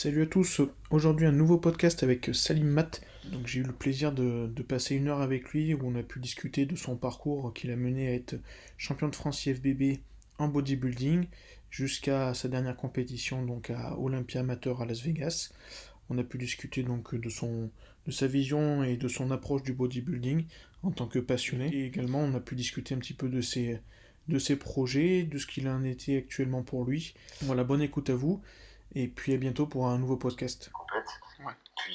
Salut à tous, aujourd'hui un nouveau podcast avec Salim Mat. Donc j'ai eu le plaisir de passer une heure avec lui où on a pu discuter de son parcours qui l'a mené à être champion de France IFBB en bodybuilding jusqu'à sa dernière compétition donc à Olympia Amateur à Las Vegas. On a pu discuter donc de sa vision et de son approche du bodybuilding en tant que passionné. Et également on a pu discuter un petit peu de ses projets, de ce qu'il en était actuellement pour lui. Voilà, bonne écoute à vous. Et puis à bientôt pour un nouveau podcast. Complète. Ouais. Puis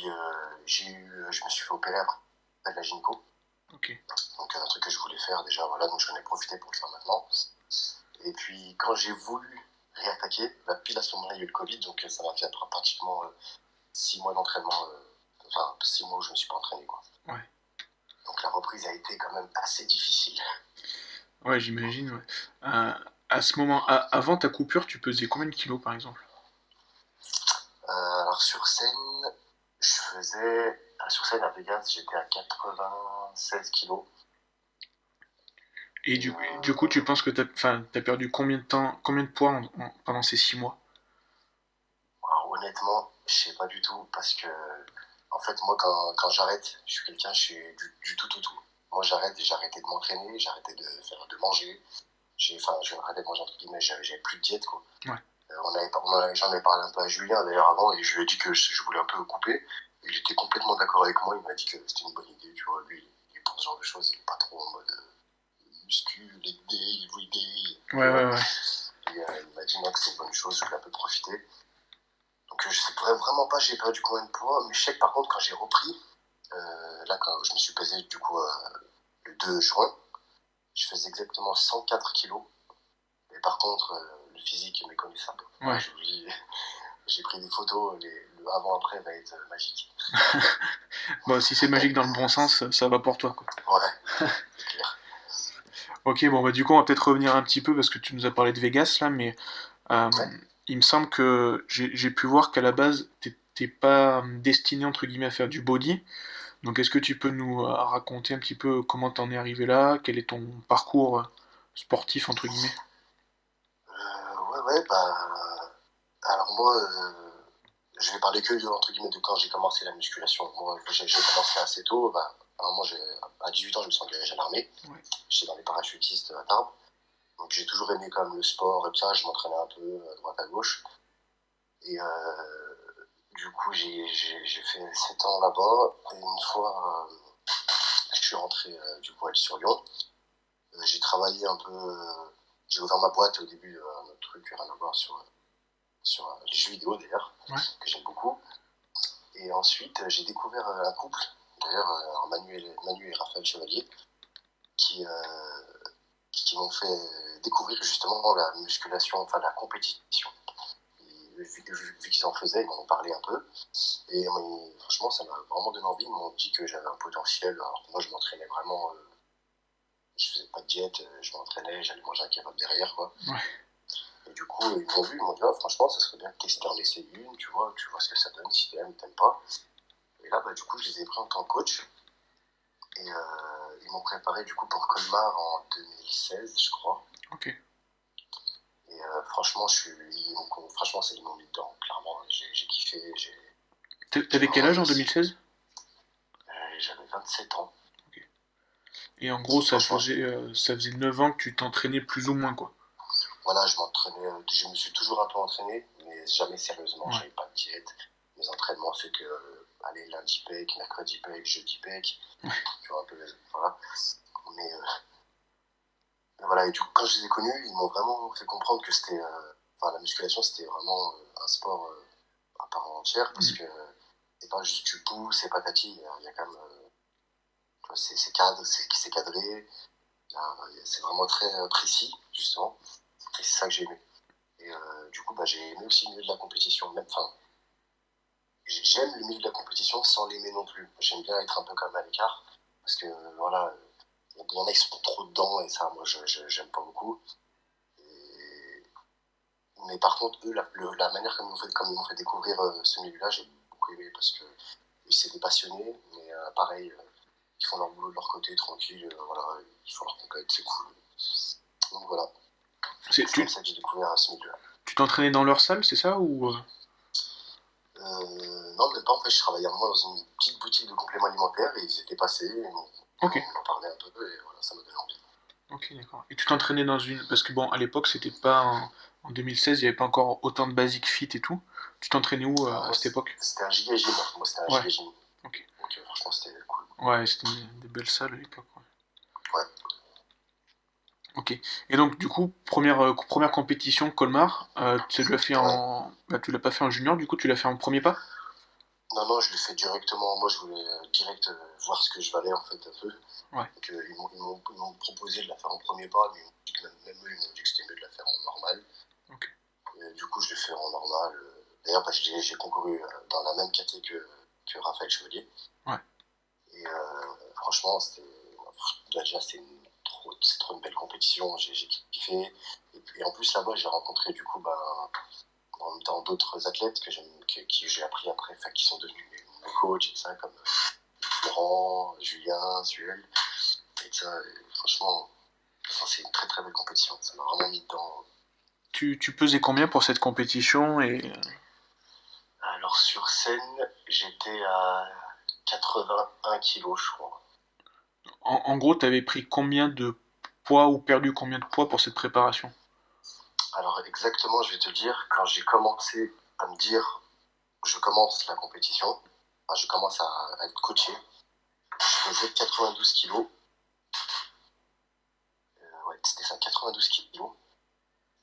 je me suis fait opérer après de la gynéco. Ok. Donc un truc que je voulais faire déjà, voilà, donc j'en ai profité pour le faire maintenant. Et puis quand j'ai voulu réattaquer, pile à ce moment-là il y a eu le Covid, donc ça m'a fait pratiquement 6 mois d'entraînement, enfin 6 mois où je me suis pas entraîné quoi. Ouais. Donc la reprise a été quand même assez difficile. Ouais, j'imagine. Ouais. À ce moment, avant ta coupure, tu pesais combien de kilos par exemple? Alors sur scène, sur scène à Vegas, j'étais à 96 kilos. Et du coup, tu penses que t'as perdu combien de temps, combien de poids pendant ces 6 mois? Alors, honnêtement, je sais pas du tout parce que, en fait, moi, quand j'arrête, je suis quelqu'un, je suis du tout au tout. Moi, j'ai arrêté de m'entraîner, j'ai arrêté de manger. J'ai arrêté de manger entre guillemets, j'avais plus de diète, quoi. Ouais. J'en avais parlé un peu à Julien d'ailleurs avant et je lui ai dit que je voulais un peu couper. Il était complètement d'accord avec moi, il m'a dit que c'était une bonne idée, tu vois. Lui, il est pour ce genre de choses, il est pas trop en mode muscu, leg day, every day. Ouais. Et il m'a dit, non, que c'est une bonne chose, je voulais un peu profiter. Donc je sais vraiment pas j'ai perdu combien de poids, mais je sais que par contre quand j'ai repris, là quand je me suis pesé du coup le 2 juin, je faisais exactement 104 kilos. Mais par contre le physique est méconnaissable. Ouais. J'ai pris des photos, le avant-après va être magique. Bon, si c'est magique dans le bon sens, ça va pour toi, quoi. Ouais, c'est clair. Ok, bon, bah du coup, on va peut-être revenir un petit peu parce que tu nous as parlé de Vegas là, mais Ouais. il me semble que j'ai pu voir qu'à la base, t'es pas destiné entre guillemets à faire du body. Donc est-ce que tu peux nous raconter un petit peu comment t'en es arrivé là, quel est ton parcours sportif entre guillemets? Ouais, bah. Alors moi, je vais parler que entre guillemets de quand j'ai commencé la musculation. Moi, j'ai commencé assez tôt. Bah, vraiment, à 18 ans, je me suis engagé à l'armée. Ouais. J'étais dans les parachutistes à Tarbes. Donc j'ai toujours aimé comme le sport et tout ça, je m'entraînais un peu à droite à gauche. Et du coup j'ai fait 7 ans là-bas. Et une fois je suis rentré du coup à l'Île-sur-Lyon. J'ai travaillé un peu, j'ai ouvert ma boîte au début, un autre truc, rien à voir sur les jeux vidéo d'ailleurs, Ouais. que j'aime beaucoup. Et ensuite j'ai découvert un couple, d'ailleurs Manu et Raphaël Chevalier, qui, qui m'ont fait découvrir justement la musculation, enfin la compétition. Vu qu'ils en faisaient, ils m'en ont parlé un peu. Et franchement, ça m'a vraiment donné envie. Ils m'ont dit que j'avais un potentiel. Alors que moi, je m'entraînais vraiment. Je faisais pas de diète, je m'entraînais, j'allais manger un kebab derrière, quoi. Ouais. Et du coup, ils m'ont vu, ils m'ont dit, ah, franchement, ça serait bien de tester en essayer une, tu vois ce que ça donne, si t'aimes, t'aimes pas. Et là, du coup, je les ai pris en tant que coach. Et ils m'ont préparé, du coup, pour Colmar en 2016, je crois. Ok. Et franchement, franchement, ils m'ont mis dedans, clairement. J'ai kiffé, T'avais quel âge en 2016? j'avais 27 ans. Ok. Et en gros, Franchement, ça faisait 9 ans que tu t'entraînais plus ou moins, quoi. voilà, je m'entraînais, je me suis toujours un peu entraîné, mais jamais sérieusement, Ouais. j'avais pas de diète. Mes entraînements, c'est que, allez, lundi pec, mercredi pec, jeudi pec, tu vois, un peu, voilà. Mais, voilà, et du coup, quand je les ai connus, ils m'ont vraiment fait comprendre que c'était, la musculation, c'était vraiment un sport à part entière, parce que c'est pas juste tu pousses et patati, il y a quand même, tu vois, c'est cadré, c'est vraiment très précis, justement, et c'est ça que j'ai aimé. Et du coup, j'ai aimé aussi le milieu de la compétition. Même, enfin, j'aime le milieu de la compétition sans l'aimer non plus. J'aime bien être un peu comme à l'écart. Parce que, voilà, il y en a qui sont trop dedans et ça, moi, j'aime pas beaucoup. Et... Mais par contre, eux, la manière comme ils m'ont fait découvrir ce milieu-là, j'ai beaucoup aimé parce que eux, c'est des passionnés, mais pareil, ils font leur boulot de leur côté, tranquille, voilà, ils font leur conquête, c'est cool. Donc voilà, c'est comme Tu ça que j'ai découvert ce milieu-là. tu t'entraînais dans leur salle, c'est ça ou Non, même pas. En fait, je travaillais à un moment dans une petite boutique de compléments alimentaires et ils étaient passés. Et Ok. on en parlait un peu et voilà, ça m'a donné envie. Ok, d'accord. Et tu t'entraînais dans une... Parce que bon, à l'époque, c'était pas... En 2016, il n'y avait pas encore autant de basic fit et tout. Tu t'entraînais où Alors, à moi, cette époque? c'était un giga gym. Moi, c'était un Ouais, giga gym. ok. Donc, franchement, c'était cool. Ouais, c'était des belles salles à l'époque. Ouais. Ouais. Ok. Et donc, du coup, première compétition, Colmar, tu l'as fait Ouais. en... Bah, tu l'as pas fait en junior, du coup, tu l'as fait en premier pas? Non, non, je l'ai fait directement. Moi, je voulais direct voir ce que je valais, en fait, un peu. Ouais. Donc, ils m'ont proposé de la faire en premier pas, mais ils m'ont dit que même eux, ils m'ont dit que c'était mieux de la faire en normal. Ok. Et du coup, je l'ai fait en normal. D'ailleurs, parce que j'ai concouru dans la même catégorie que Raphaël Chevalier. Ouais. Et franchement, déjà, c'est trop une belle compétition. J'ai kiffé. Et puis, en plus, là-bas, j'ai rencontré, du coup, en même temps, d'autres athlètes qui j'ai appris après, enfin, qui sont devenus mes coachs et ça, comme Florent, Julien, Suel. Et ça, franchement, c'est une très très belle compétition. Ça m'a vraiment mis dedans. Tu pesais combien pour cette compétition et... Alors sur scène, j'étais à 81 kilos, je crois. En gros, t'avais pris combien de poids ou perdu combien de poids pour cette préparation? Alors exactement, je vais te dire, quand j'ai commencé à me dire, je commence la compétition, enfin, je commence à être coaché, je faisais 92 kilos. Ouais, c'était ça, 92 kilos.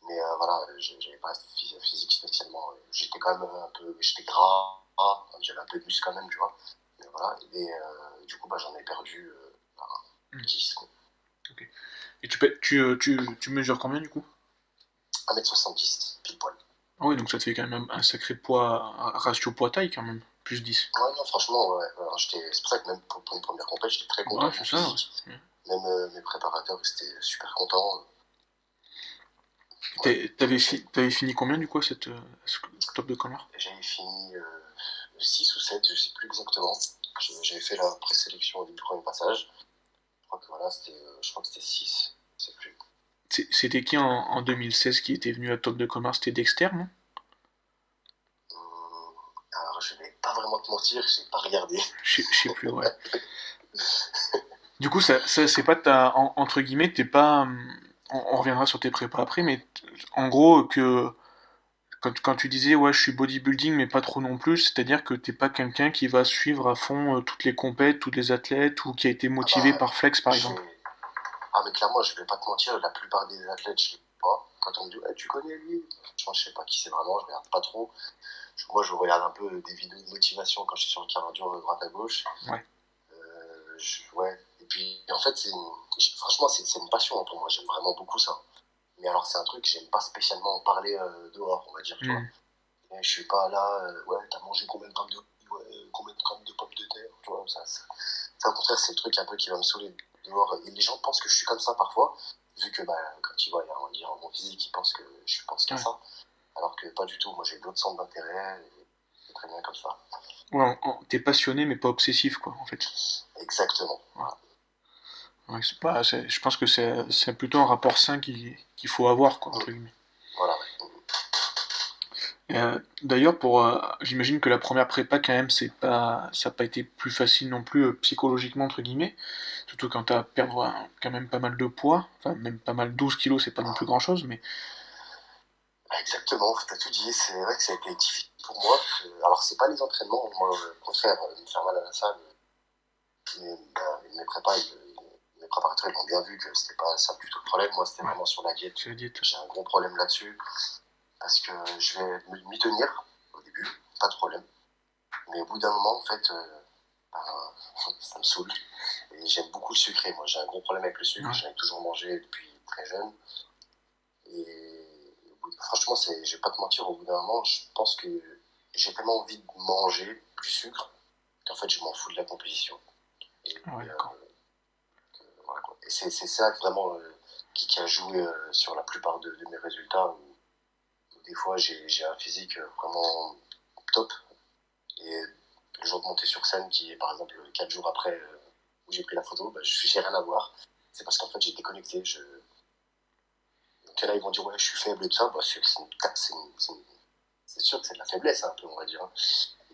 Mais voilà, j'avais pas un physique spécialement. J'étais quand même un peu, j'étais gras, j'avais un peu de muscle quand même, tu vois. Mais voilà, et du coup, j'en ai perdu Hmm. 10, quoi. Ok. Et tu mesures combien du coup? 1m70, pile poil. Ah oui, donc ça te fait quand même un sacré poids, un ratio poids-taille quand même, plus 10. Ouais, non, franchement, ouais, c'est pour ça que même pour une première compète, j'étais très content Ouais, de c'est mon ça, ouais. physique. Hmm. Même mes préparateurs, ils étaient super contents. Ouais, T'avais fini combien du coup à ce top de Colmar? j'avais fini 6 ou 7, je sais plus exactement. J'avais fait la présélection du premier passage. Je crois que voilà, je crois que c'était 6, je sais plus. C'était qui en 2016 qui était venu à top de Colmar? C'était Dexter, non? Alors, je vais pas vraiment te mentir, j'ai pas regardé. Je sais plus, ouais. Du coup, ça c'est pas entre guillemets, t'es pas. On reviendra sur tes prépas après, mais en gros, quand tu disais, ouais, je suis bodybuilding, mais pas trop non plus, c'est-à-dire que t'es pas quelqu'un qui va suivre à fond toutes les compètes, tous les athlètes, ou qui a été Ah motivé par Flex, par je exemple. vais... Ah, mais clairement, je vais pas te mentir, la plupart des athlètes, je les connais pas. Quand on me dit, ouais, tu connais lui? Franchement, je sais pas qui c'est vraiment, je regarde pas trop. Moi, je regarde un peu des vidéos de motivation quand je suis sur le cardio de droite à gauche. Ouais. Ouais. Et puis, en fait, franchement, c'est une passion pour moi. J'aime vraiment beaucoup ça. Mais alors, c'est un truc que j'aime pas spécialement en parler dehors, on va dire, tu vois. Hmm. Et je suis pas là, ouais, t'as mangé combien de grammes de riz, ouais, combien de grammes de pommes de terre, tu vois. Ça, au contraire, c'est le truc un peu qui va me saouler dehors. Et les gens pensent que je suis comme ça parfois, vu que quand ils voient, on va dire, mon physique, ils pensent que je pense qu'à Ouais. ça. Alors que pas du tout. Moi, j'ai d'autres centres d'intérêt. Et c'est très bien comme ça. Ouais, t'es passionné, mais pas obsessif, quoi, en fait. Exactement. Ouais. Voilà. Ouais, je pense que c'est plutôt un rapport sain qu'il faut avoir, quoi, Mm. entre guillemets. Voilà, ouais. D'ailleurs, j'imagine que la première prépa, quand même, ça n'a pas été plus facile non plus psychologiquement, entre guillemets. Surtout quand t'as à perdre quand même pas mal de poids. Enfin, même pas mal, 12 kilos, c'est pas non plus grand chose, mais. Exactement, t'as tout dit. C'est vrai que ça a été difficile pour moi. Alors, c'est pas les entraînements. Moi, au contraire, me faire mal à la salle, mes préparateurs ils ont bien vu que c'était pas ça du tout le problème. Moi, c'était Ouais, vraiment sur la diète. c'est la diète. J'ai un gros problème là-dessus parce que je vais m'y tenir au début, pas de problème. Mais au bout d'un moment, en fait, ben, ça me saoule. Et j'aime beaucoup le sucré. Moi, j'ai un gros problème avec le sucre. Ouais, J'en ai toujours mangé depuis très jeune. Et franchement, je vais pas te mentir, au bout d'un moment, je pense que j'ai tellement envie de manger du sucre qu'en fait, je m'en fous de la composition. Et, ah ouais, d'accord. voilà, quoi. Et c'est ça vraiment qui a joué sur la plupart de mes résultats. Où des fois, j'ai un physique vraiment top. Et le jour de monter sur scène, qui est par exemple 4 jours après où j'ai pris la photo, j'ai rien à voir. C'est parce qu'en fait, j'ai déconnecté. Donc là, ils vont dire, ouais, je suis faible et tout ça. C'est sûr que c'est de la faiblesse, un peu, on va dire, hein.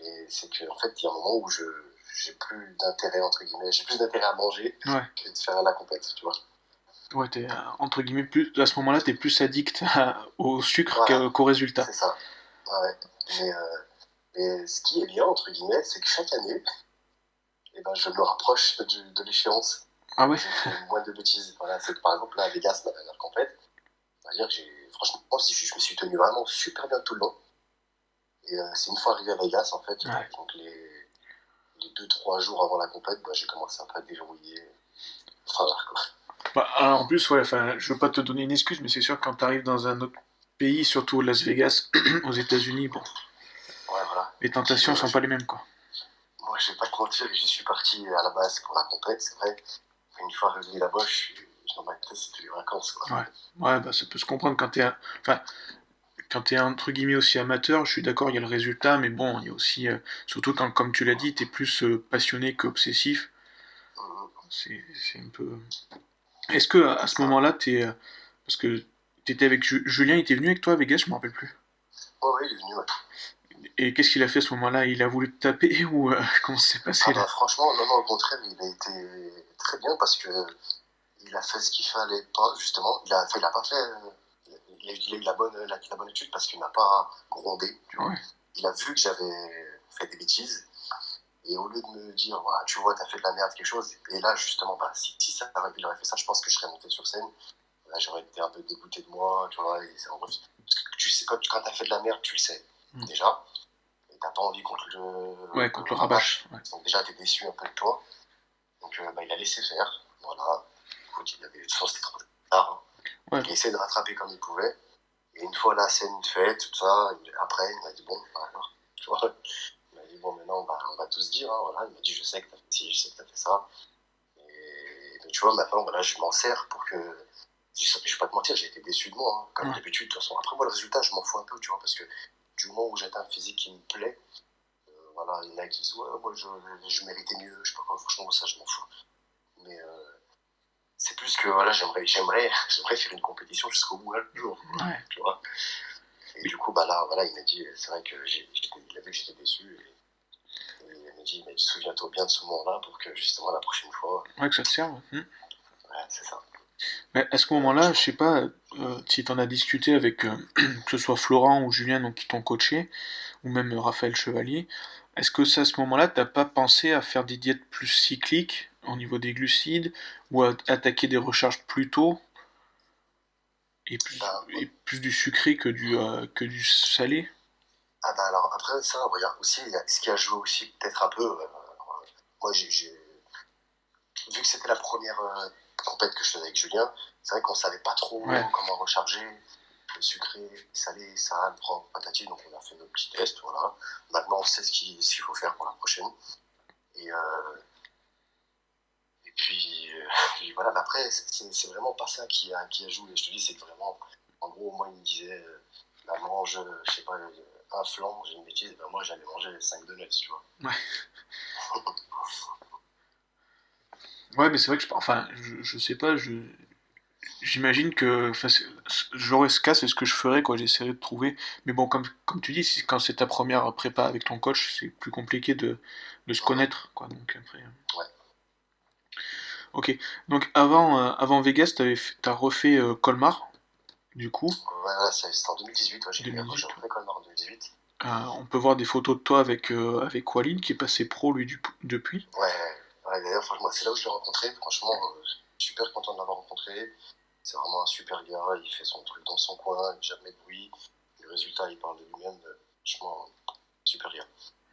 Et c'est que en fait, il y a un moment où j'ai plus d'intérêt, entre guillemets, j'ai plus d'intérêt à manger Ouais. que de faire la compète, tu vois. Ouais, t'es, entre guillemets, plus, à ce moment-là, t'es plus addict au sucre Voilà, qu'au résultat. c'est ça. Ouais. Mais ce qui est bien, entre guillemets, c'est que chaque année, eh ben, je me rapproche de l'échéance. Ah ouais? Je fais moins de bêtises. Voilà, c'est que, par exemple, là, à Vegas, ma dernière compète, on va dire que franchement, je me suis tenu vraiment super bien tout le long. Et c'est une fois arrivé à Vegas, en fait, Ouais. donc les 2-3 jours avant la compète, bah, j'ai commencé un peu à déverrouiller. Enfin, voilà, quoi. Bah, alors, en plus, ouais, enfin, je veux pas te donner une excuse, mais c'est sûr que quand t'arrives dans un autre pays, surtout Las Vegas, aux États-Unis, bon, Ouais, voilà. les Et puis, tentations sont pas les mêmes, quoi. moi, je vais pas te mentir, j'y suis parti à la base pour la compète, c'est vrai. Une fois arrivé là-bas, dans ma tête, c'était les vacances, quoi. Ouais. Ouais, bah, ça peut se comprendre quand enfin, quand t'es entre guillemets aussi amateur, je suis d'accord, il y a le résultat, mais bon, il y a aussi, surtout quand, comme tu l'as dit, t'es plus passionné qu'obsessif. Mhm. C'est un peu. Est-ce que à C'est ce ça. moment-là, parce que t'étais avec Julien, il était venu avec toi à Vegas, je me rappelle plus. Ouais, ouais, il est venu, ouais. Et qu'est-ce qu'il a fait à ce moment-là? Il a voulu te taper ou comment ça s'est Ah passé là? bah franchement, non, non, au contraire, il a été très bien parce que il a fait ce qu'il fallait pas, justement. Il a pas fait. Il a eu la bonne étude parce qu'il n'a pas grondé, tu vois. Ouais. Il a vu que j'avais fait des bêtises et au lieu de me dire, voilà, tu vois, t'as fait de la merde, quelque chose, et là, justement, bah, si il aurait fait ça, je pense que je serais monté sur scène. Là, j'aurais été un peu dégoûté de moi, tu vois. Parce que tu sais, quand t'as fait de la merde, tu le sais, Mm. déjà. Et t'as pas envie qu'on te Ouais, le contre le rabâche. rabâche. Ouais. Donc, déjà, t'es déçu un peu de toi. Donc, bah, il a laissé faire. Voilà. Écoute, il avait, de toute façon, c'était trop tard, hein. Ouais. Il a essayé de rattraper comme il pouvait. Et une fois la scène faite, tout ça, après, il m'a dit, bon, bah, alors, tu vois. Il m'a dit, bon, maintenant, on va tous dire, hein, voilà. Il m'a dit, je sais que t'as fait ci, je sais que t'as fait ça. Et mais tu vois, maintenant, voilà, je m'en sers pour que. Je vais pas te mentir, j'ai été déçu de moi, hein, comme Ouais. d'habitude. De toute façon, après, moi, le résultat, je m'en fous un peu, tu vois, parce que du moment où j'atteins un physique qui me plaît, voilà, il y en a qui disent, ouais, moi, je méritais mieux, je sais pas quoi, franchement, ça, je m'en fous. Mais c'est plus que, voilà, j'aimerais faire une compétition jusqu'au bout un jour, quoi, Ouais. tu vois. Et du coup, bah là, voilà, il m'a dit, c'est vrai que il a vu que j'étais déçu. Et il m'a dit, souviens-toi bien de ce moment-là pour que justement la prochaine fois, Ouais, que ça te serve. Mm. ouais, c'est ça. Mais à ce Et moment-là, je franchement, sais pas si t'en as discuté avec que ce soit Florent ou Julien donc, qui t'ont coaché, ou même Raphaël Chevalier. Est-ce que ça, à ce moment-là, t'as pas pensé à faire des diètes plus cycliques au niveau des glucides ou à attaquer des recharges plus tôt bah, et plus du sucré que du salé? ah bah alors après ça, regarde aussi, il y a ce qui a joué aussi peut-être un peu. Moi, vu que c'était la première compète que je faisais avec Julien, c'est vrai qu'on savait pas trop Ouais, comment recharger. Le sucré, salé, ça, propre, patati, donc on a fait nos petits tests, voilà. Maintenant, on sait ce qu'il faut faire pour la prochaine. Et, puis voilà, mais après, c'est vraiment pas ça qui a joué. Je te dis, c'est que vraiment, en gros, moi, il me disait, bah, mange, je sais pas, un flan, j'ai une bêtise, ben moi, j'allais manger 5 donuts, tu vois. ouais. Ouais, mais c'est vrai que enfin, je sais pas, j'imagine que enfin, j'aurais ce cas, c'est ce que je ferais, quoi. J'essaierais de trouver. Mais bon, comme tu dis, quand c'est ta première prépa avec ton coach, c'est plus compliqué de se Mhm. connaître, quoi. Donc après. Ouais. Ok. Donc avant Vegas, t'as refait Colmar, du coup, Voilà, c'était en 2018, ouais, j'ai 2018. refait Colmar en 2018. On peut voir des photos de toi avec Walid, qui est passé pro, lui, depuis. Ouais, ouais, d'ailleurs, franchement, c'est là où je l'ai rencontré. Franchement, je suis super content de l'avoir rencontré. C'est vraiment un super gars. Il fait son truc dans son coin, jamais de bruit. Le résultat, il parle de lui-même. Franchement, super gars.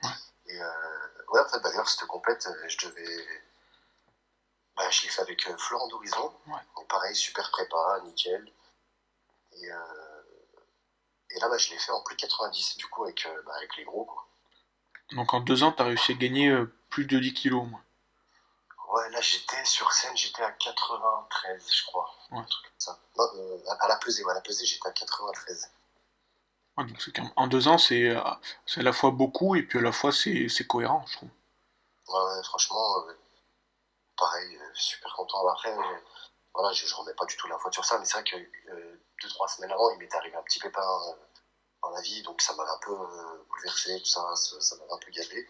Ouais. Et ouais, en fait, d'ailleurs, cette complète, bah, je l'ai fait avec Florent d'Horizon. Ouais. Donc, pareil, super prépa, nickel. Et, et là, bah, je l'ai fait en plus de 90, du coup, avec les gros, quoi. Donc en 2 ans, t'as réussi à gagner plus de 10 kilos, au moins. Ouais, là, j'étais sur scène, j'étais à 93, je crois. Ouais. Un truc comme ça. Non, à la pesée, ouais, à la pesée, j'étais à 93. Ouais, donc en 2 ans, c'est à la fois beaucoup et puis à la fois c'est cohérent, je trouve. Ouais, ouais, franchement, pareil, super content. Après, voilà, je remets pas du tout la faute sur ça, mais c'est vrai que 2-3 semaines avant, il m'était arrivé un petit pépin dans la vie, donc ça m'avait un peu bouleversé, tout ça, ça m'avait un peu gavé.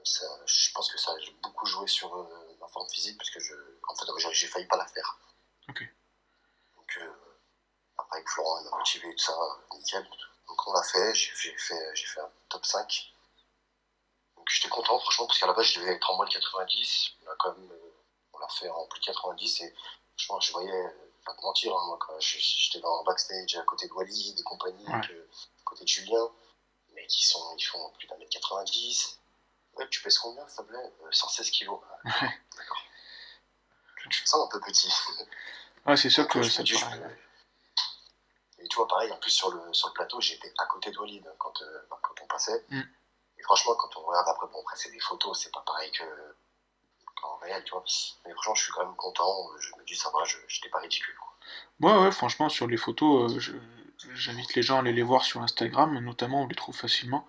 Je pense que ça a beaucoup joué sur ma forme physique, parce que en fait, j'ai failli pas la faire. Ok. Donc, après, avec Florent, il m'a motivé, tout ça, nickel. Donc, on l'a fait, j'ai fait un top 5. Donc, j'étais content, franchement, parce qu'à la base, je devais être en moins de 90. On l'a fait en plus de 90, et franchement, je voyais, pas te mentir, hein, moi, quand j'étais dans le backstage à côté de Wally, des compagnies, Ouais. à côté de Julien, mais ils font plus d'un mètre 90. Ouais, tu pèses combien, s'il te plaît 116 kilos. Ouais. D'accord. Tu te sens un peu petit. Ouais, c'est sûr Donc, que je ça me te dis, paraît. Et tu vois, pareil, en plus, sur le plateau, j'étais à côté de Walid quand on passait. Mm. Et franchement, quand on regarde après, bon, après, c'est des photos, c'est pas pareil qu'en réel, tu vois. Mais franchement, je suis quand même content. Je me dis, ça va, j'étais pas ridicule, quoi. Ouais, franchement, sur les photos, j'invite les gens à aller les voir sur Instagram, notamment, on les trouve facilement.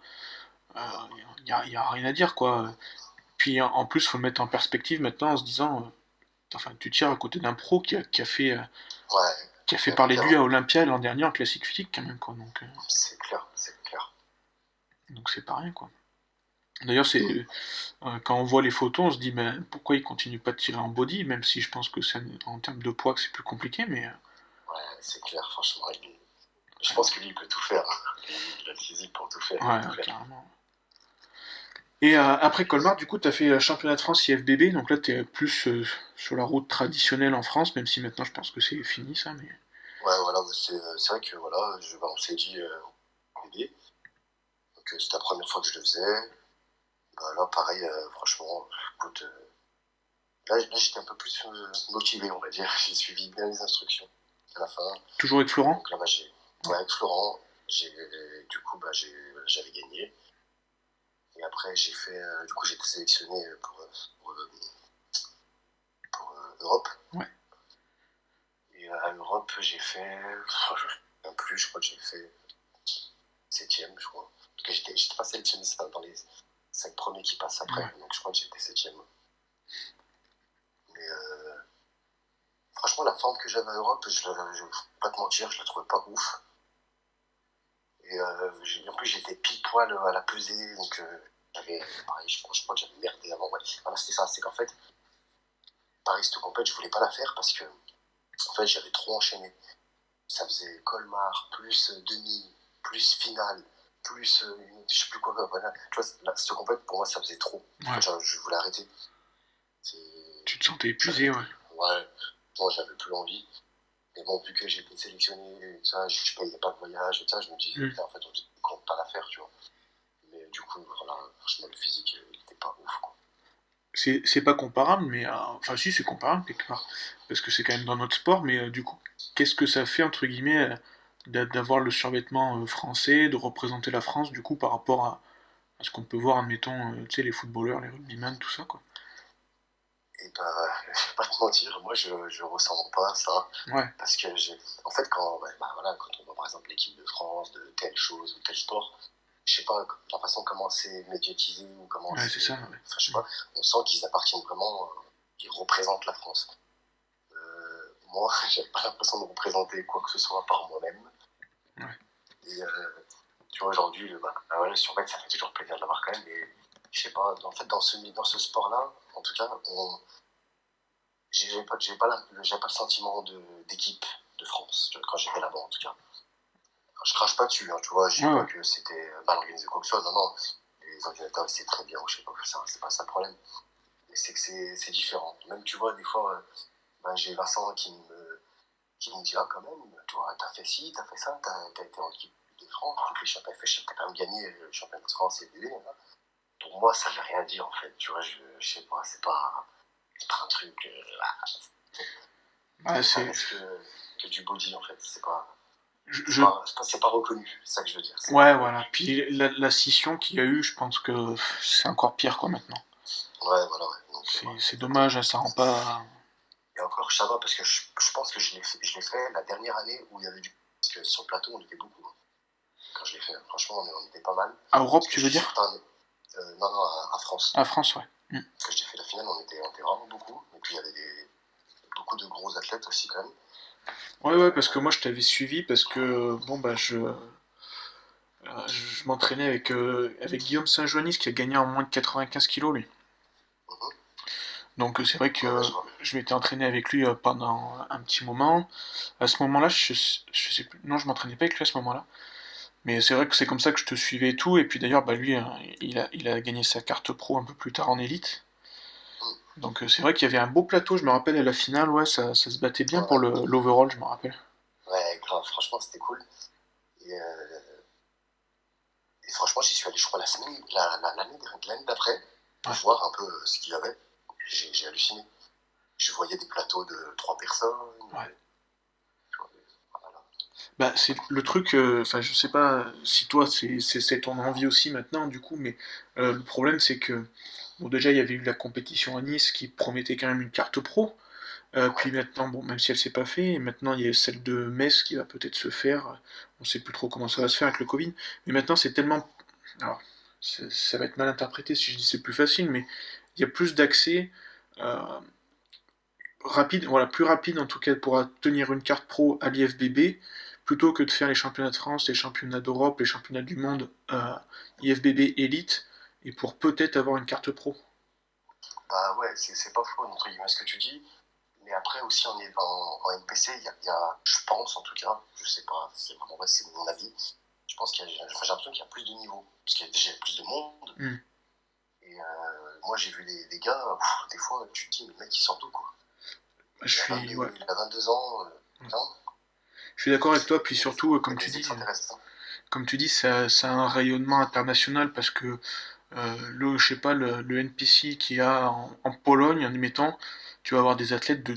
Y a rien à dire, quoi. Puis en plus, faut le mettre en perspective maintenant en se disant, enfin, tu tires à côté d'un pro Ouais, qui a fait parler de lui clairement. à Olympia l'an dernier en classique physique, quand même, quoi. C'est clair, c'est clair. Donc c'est pas rien, quoi. D'ailleurs, quand on voit les photos, on se dit, mais pourquoi il continue pas de tirer en body, même si je pense que en termes de poids, que c'est plus compliqué, mais Ouais, c'est clair, franchement. Je pense que lui, il peut tout faire. Il a le physique pour tout faire. Il peut tout ouais, faire. carrément. Et après Colmar, du coup, tu as fait championnat de France IFBB, donc là, tu es plus sur la route traditionnelle en France, même si maintenant je pense que c'est fini ça. Mais... Ouais, voilà, c'est vrai que voilà, on s'est dit au bébé. Donc, c'était la première fois que je le faisais. Bah, là, pareil, franchement, écoute, là, j'étais un peu plus motivé, on va dire. J'ai suivi bien les instructions à la fin. Toujours avec Florent? Donc là, bah, ouais, avec Florent, du coup, bah, j'avais gagné. Et après, du coup, j'ai été sélectionné pour Europe. Ouais. Et à Europe, j'ai fait, je ne plus, je crois que j'ai fait 7ème, je crois. Parce que j'étais pas sélectionné dans les 5 premiers qui passent après. Ouais. Donc je crois que j'étais 7ème. Mais franchement, la forme que j'avais à Europe, je vais pas te mentir, je la trouvais pas ouf. Et en plus, j'étais pile poil à la pesée, donc pareil, je crois que j'avais merdé avant. Ouais, voilà, c'était ça, c'est qu'en fait, Paris cette compète, je voulais pas la faire parce que en fait, j'avais trop enchaîné. Ça faisait Colmar, plus demi, plus finale, plus je sais plus quoi. Voilà. Tu vois, cette compète, pour moi, ça faisait trop. Ouais. Je voulais arrêter. Tu te sentais épuisé, ouais. Ouais, moi, j'avais plus envie. Mais bon, vu que j'ai été sélectionné, et ça, je payais pas de voyage, et ça, je me disais, en fait, on compte pas la faire, tu vois. Mais du coup, voilà, franchement, le physique, il était pas ouf, quoi. C'est pas comparable, mais enfin si, c'est comparable quelque part, parce que c'est quand même dans notre sport, mais du coup, qu'est-ce que ça fait entre guillemets d'avoir le survêtement français, de représenter la France, du coup, par rapport à ce qu'on peut voir, admettons, tu sais, les footballeurs, les rugbyman, tout ça, quoi. Et bah, je vais pas te mentir, moi je ressens pas ça. Ouais. Parce que en fait, voilà, quand on voit par exemple l'équipe de France de telle chose ou tel sport, je sais pas, la façon comment c'est médiatisé ou comment Ouais, c'est ça, ouais. Enfin, je sais pas, on sent qu'ils appartiennent vraiment, ils représentent la France. Moi, j'ai pas l'impression de représenter quoi que ce soit par moi-même. Ouais. Et tu vois, aujourd'hui, ouais, le survêt, ça fait toujours plaisir de l'avoir quand même, mais je sais pas, en fait, dans ce sport-là, en tout cas, j'ai pas le sentiment d'équipe de France, tu vois, quand j'étais là-bas, en tout cas. Alors, je crache pas dessus, hein, tu vois, je dis Ouais, pas ouais. que c'était mal organisé quoi que ce soit, non, non, les ordinateurs, c'est très bien, je sais pas, c'est pas ça le problème. Mais c'est que c'est différent. Même, tu vois, des fois, j'ai Vincent qui me dit, ah, quand même, tu vois, t'as fait ci, t'as fait ça, t'as été en équipe de France, t'as quand même gagné le championnat de France et bébé, hein. Pour moi, ça veut rien dire, en fait, tu vois, je sais pas, c'est pas un truc, Ouais, ça reste que du body, en fait, je, c'est je- pas, c'est pas reconnu, c'est ça que je veux dire, c'est pas Ouais, reconnu. voilà. Puis la scission qu'il y a eu, je pense que c'est encore pire, quoi, maintenant. Ouais, voilà, ouais, donc, ouais, C'est dommage, exactement. hein, ça rend pas. Et encore, ça va, parce que je pense que je l'ai fait la dernière année où il y avait parce que sur le plateau, on était beaucoup, hein. Quand je l'ai fait, franchement, on était pas mal. À Europe, Parce que tu veux dire? non, non, à France. À France, ouais. Mm. Quand j'ai fait la finale, on était vraiment beaucoup. Et puis il y avait beaucoup de gros athlètes aussi, quand même. Ouais, ouais, parce que moi je t'avais suivi parce que bon bah Je m'entraînais avec Guillaume Saint-Joannis qui a gagné en moins de 95 kilos lui. Mhm. Donc c'est vrai que Ouais, je vois. je m'étais entraîné avec lui pendant un petit moment. À ce moment-là, je sais plus. Non, je m'entraînais pas avec lui à ce moment-là. Mais c'est vrai que c'est comme ça que je te suivais et tout. Et puis d'ailleurs, bah lui, il a gagné sa carte pro un peu plus tard en élite. Mm. Donc c'est vrai qu'il y avait un beau plateau, je me rappelle à la finale, ouais, ça se battait bien pour Ouais, l'overall, je me rappelle. ouais, grave, franchement, c'était cool. Et, et franchement, j'y suis allé, je crois, l'année d'après, pour Ouais. voir un peu ce qu'il y avait. J'ai halluciné. Je voyais des plateaux de 3 personnes. Ouais. Voilà. Bah c'est le truc, enfin je sais pas si toi c'est ton envie aussi maintenant du coup, mais le problème c'est que bon déjà il y avait eu la compétition à Nice qui promettait quand même une carte pro. Ouais, Puis maintenant, bon, même si elle s'est pas fait, maintenant il y a celle de Metz qui va peut-être se faire. On sait plus trop comment ça va se faire avec le Covid. Mais maintenant c'est tellement. Alors, ça va être mal interprété si je dis c'est plus facile, mais il y a plus d'accès euh, rapide, voilà, plus rapide en tout cas pour tenir une carte pro à l'IFBB plutôt que de faire les championnats de France, les championnats d'Europe, les championnats du monde IFBB élite et pour peut-être avoir une carte pro. bah ouais, c'est pas faux, entre guillemets, ce que tu dis. Mais après aussi, on est en NPC, je pense en tout cas, je sais pas, c'est vraiment vrai, c'est mon avis. Je pense enfin, j'ai l'impression qu'il y a plus de niveaux, parce qu'il y a déjà plus de monde. Hmm. Et moi, j'ai vu des gars, des fois, tu te dis, mais le mec, il sort d'où, quoi? Je suis, ouais, Il a 22 ans, putain, je suis d'accord avec toi. Puis surtout, faut être des extraterrestres, hein. comme tu dis, ça a un rayonnement international parce que je sais pas, le NPC qu'il y a en Pologne, admettons, tu vas avoir des athlètes de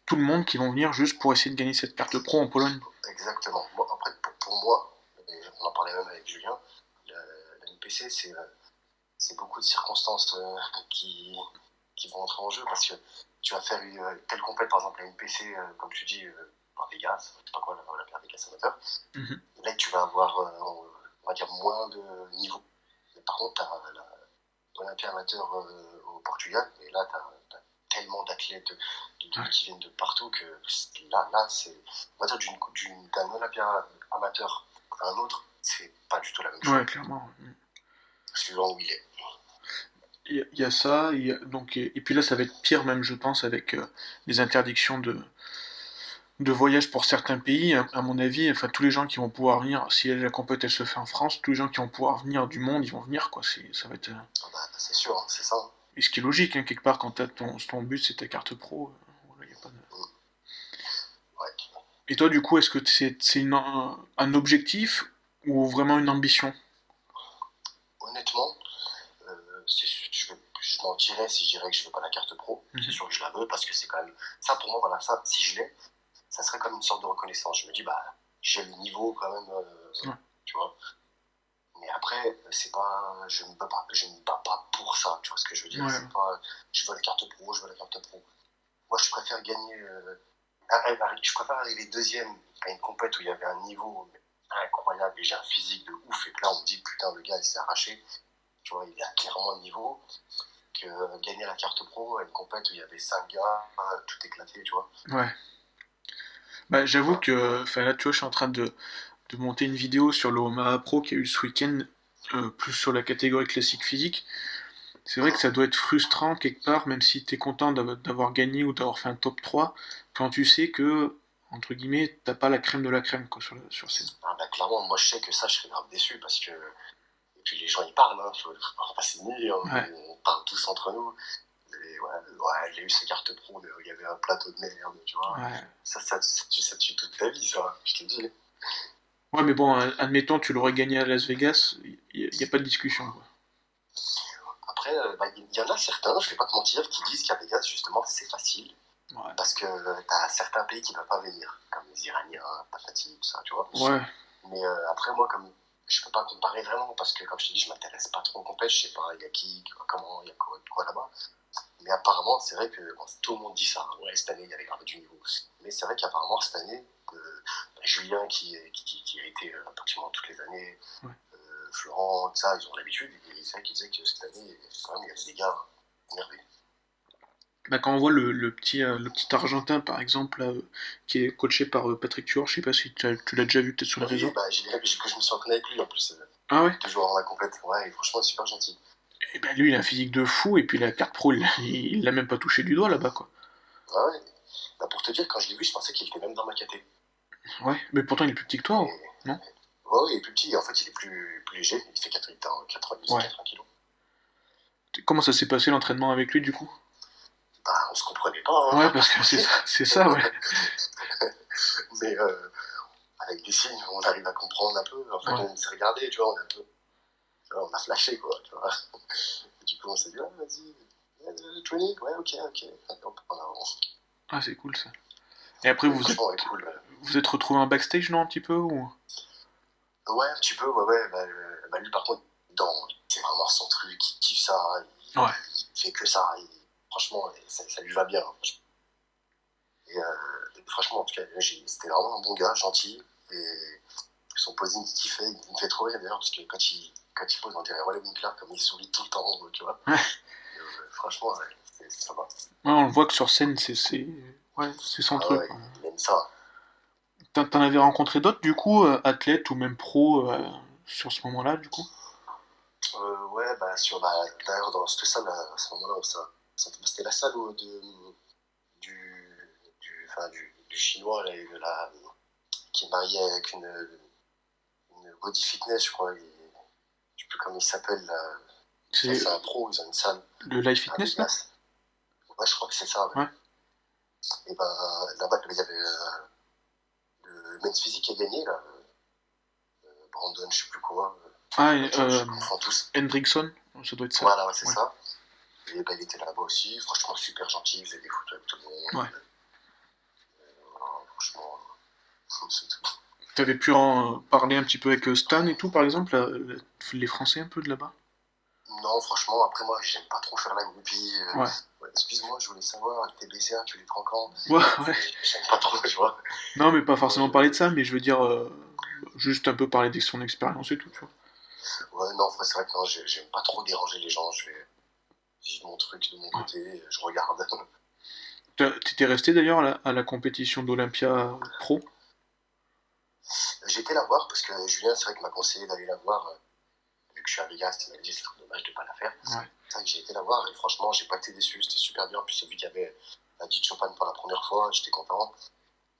tout le monde qui vont venir juste pour essayer de gagner cette carte pro en Pologne. Exactement. Moi, après, pour moi, et on en parlait même avec Julien, la NPC, c'est beaucoup de circonstances qui vont entrer en jeu parce que tu vas faire telle compète, par exemple la NPC, comme tu dis, par Vegas, je sais pas quoi, la Pierre Vegas amateur. Mhm. Là, tu vas avoir, on va dire, moins de niveau. Mais par contre, tu as l'Olympia amateur au Portugal, et là, tu as tellement d'athlètes Ouais, qui viennent de partout que là c'est, on va dire, d'un Olympia amateur à un autre, c'est pas du tout la même chose, ouais, clairement. suivant où il est. Il y a ça, donc, et puis là ça va être pire même je pense avec les interdictions de voyage pour certains pays, à mon avis, enfin tous les gens qui vont pouvoir venir, si la compète elle se fait en France, tous les gens qui vont pouvoir venir du monde, ils vont venir quoi, ça va être... Ah bah, c'est sûr, hein, c'est ça, hein. Et ce qui est logique, hein, quelque part, quand ton but c'est ta carte pro, voilà, y a pas de... Mm. Ouais. Et toi, du coup, est-ce que c'est un objectif ou vraiment une ambition? Honnêtement, je mentirais si je dirais que je veux pas la carte pro. C'est Mhm. sûr que je la veux parce que c'est quand même ça pour moi. Voilà, ça, si je l'ai, ça serait comme une sorte de reconnaissance. Je me dis, bah, j'ai le niveau quand même, Ouais, tu vois. Mais après, c'est pas, je me bats pas pour ça. Tu vois ce que je veux dire? ouais, C'est pas, je veux la carte pro, je veux la carte pro. Moi, je préfère gagner. Je préfère arriver deuxième à une compète où il y avait un niveau incroyable et j'ai un physique de ouf et que là on me dit putain le gars il s'est arraché, tu vois, il a clairement le niveau, que gagner la carte pro à une compète où il y avait 5 gars, tout éclaté, tu vois. ouais. Bah, j'avoue Voilà. que, enfin là, tu vois, je suis en train de monter une vidéo sur le Omaha Pro qui a eu ce week-end, plus sur la catégorie classique physique. C'est vrai que ça doit être frustrant quelque part, même si t'es content d'avoir gagné ou d'avoir fait un top 3 quand tu sais que, entre guillemets, t'as pas la crème de la crème, quoi, sur scène. Ah, bah, clairement, moi je sais que ça, je serais grave déçu parce que. Et puis les gens ils parlent, hein, faut pas se nier, hein, Ouais. on parle tous entre nous. Et ouais, j'ai eu ces cartes pro, il y avait un plateau de merde, tu vois. Ouais. Ça tue toute ta vie, ça, je te dis. Ouais, mais bon, admettons, tu l'aurais gagné à Las Vegas, y a pas de discussion, quoi. Après, bah, il y en a certains, je vais pas te mentir, qui disent qu'à Vegas, justement, c'est facile. Ouais. Parce que t'as certains pays qui ne peuvent pas venir, comme les Iraniens, Patati, tout ça, tu vois. Ouais. Mais après, moi, comme je peux pas comparer vraiment, parce que, comme je te dis, je m'intéresse pas trop aux compètes, je sais pas, il y a qui, comment, il y a quoi là-bas. Mais apparemment, c'est vrai que bon, tout le monde dit ça. Ouais, cette année, il y avait grave du niveau. Mais c'est vrai qu'apparemment, cette année, Julien, qui a été pratiquement toutes les années, Ouais. Florent, ça, ils ont l'habitude. Et c'est vrai qu'ils disaient que cette année, quand même, il y avait des gars merveilleux. Bah, quand on voit le petit Argentin, par exemple, là, qui est coaché par Patrick Tuor, je sais pas si tu l'as déjà vu peut-être sur les Oui, réseaux. bah, que je me suis entraîné avec lui en plus. Ah ouais? Deux jours en la complète. Ouais, et franchement, super gentil. Et ben lui, il a un physique de fou, et puis la carte pro, il l'a même pas touché du doigt là-bas, quoi. Ah ouais. Bah, pour te dire, quand je l'ai vu, je pensais qu'il était même dans ma caté. Ouais, mais pourtant il est plus petit que toi, Et non? ouais, ouais, il est plus petit. En fait, il est plus léger. Il fait 90 Ouais. 80 kilos. Comment ça s'est passé l'entraînement avec lui, du coup? Bah, on se comprenait pas, hein, on Ouais, va pas parce se que c'est mentir. ça, c'est ça, ouais. Mais avec des signes, on arrive à comprendre un peu. En fait, Ouais. on s'est regardé, tu vois, on a flashé, quoi, tu vois. Et du coup, on s'est dit, ah, vas-y, training, ouais, ok, ok. Et hop, Ah, c'est cool ça. Et après, mais vous êtes, franchement, ouais, cool. vous êtes retrouvés en backstage, non, un petit peu ou... Ouais, un petit peu, ouais, ouais. Bah, lui, par contre, c'est vraiment son truc, il kiffe ça, Ouais. il fait que ça. Franchement, ça lui va bien, hein, franchement. Et franchement, en tout cas, c'était vraiment un bon gars, gentil. Et son posing, il kiffait. Il me fait trop rire d'ailleurs, parce que quand il pose, on dirait Roland Clark, comme il sourit tout le temps, tu vois. Ouais. Et, franchement, ouais, c'est sympa. Ouais, on le voit que sur scène, ouais, c'est son Ah truc, ouais, quoi. il aime ça. T'en avais rencontré d'autres, du coup, athlètes ou même pros, sur ce moment-là, du coup? Ouais, d'ailleurs, dans cette salle, à ce moment-là, c'était la salle du chinois, là, qui est marié avec une body fitness, je crois. Je sais plus comment il s'appelle, là. Ça, C'est c'est un pro, ils ont une salle le live à fitness, là? Vegas. Ouais, je crois que c'est ça, ouais. Ouais. Et ben, là-bas, il y avait le Men's Physique qui a gagné, là. Brandon, je sais plus quoi. Ah, Je confonds tous. Hendrickson, ça doit être ça. Voilà, ouais, c'est Ouais. ça. Et ben, il était là-bas aussi. Franchement, super gentil. Il faisait des photos avec tout le Ouais. monde. Voilà, franchement, c'est tout. T'avais pu en parler un petit peu avec Stan et tout, par exemple, les Français un peu de là-bas? Non, franchement, après, moi, j'aime pas trop faire la groupie. Ouais. Ouais, excuse-moi, je voulais savoir, tes BCA, tu les prends quand? Ouais, ouais. J'aime pas trop, tu vois. Non, mais pas Moi, forcément parler de ça, mais je veux dire, juste un peu parler de son expérience et tout, tu vois. ouais, non, c'est vrai que non, j'aime pas trop déranger les gens. Je vais vivre mon truc de mon Ouais. côté, je regarde. T'étais resté d'ailleurs à la compétition d'Olympia Pro? J'ai été la voir parce que Julien, c'est vrai qu'il m'a conseillé d'aller la voir. Vu que je suis à Vegas, il m'a dit c'est trop dommage de pas la faire. Ouais. C'est vrai que j'ai été la voir et franchement, j'ai pas été déçu. C'était super bien. En plus, vu qu'il y avait Adit Chopin pour la première fois, j'étais content.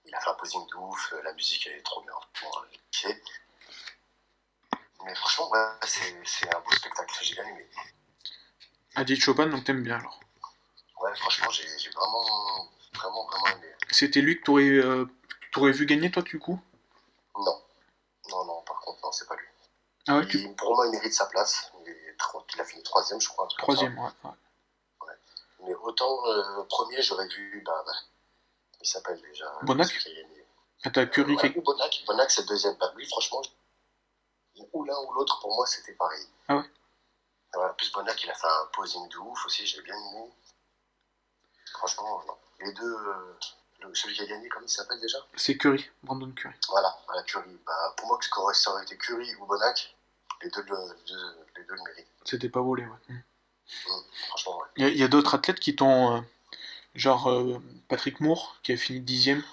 Il a fait un posing de ouf, la musique elle est trop bien. Franchement, j'ai kiffé. Mais franchement, ouais, c'est un beau spectacle. J'ai bien aimé. Adit Chopin, donc t'aimes bien alors. Ouais, franchement, j'ai vraiment, vraiment, vraiment aimé. C'était lui que t'aurais vu gagner, toi, du coup? Non, non, non, par contre, non, c'est pas lui. Ah ouais, Pour moi, il mérite sa place. Il a fini troisième, je crois, un truc comme ça. troisième, ouais. Ouais. Ouais. Mais autant, premier, j'aurais vu, il s'appelle déjà, Bonac? celui qui a gagné. Ah, t'as Curry Ouais, ou Bonac. Bonac, c'est le deuxième. Bah, lui, franchement, ou l'un ou l'autre, pour moi, c'était pareil. Ah ouais? Ouais, en plus, Bonac, il a fait un posing de ouf aussi, j'ai bien aimé. Franchement, non. Les deux, celui qui a gagné, comment il s'appelle déjà? C'est Curry, Brandon Curry. Voilà, Curry. Bah, pour moi, que ça aurait été Curry ou Bonac, les deux le méritent. C'était pas volé, ouais. Franchement, ouais. Il y a d'autres athlètes qui t'ont, genre Patrick Moore, qui a fini dixième.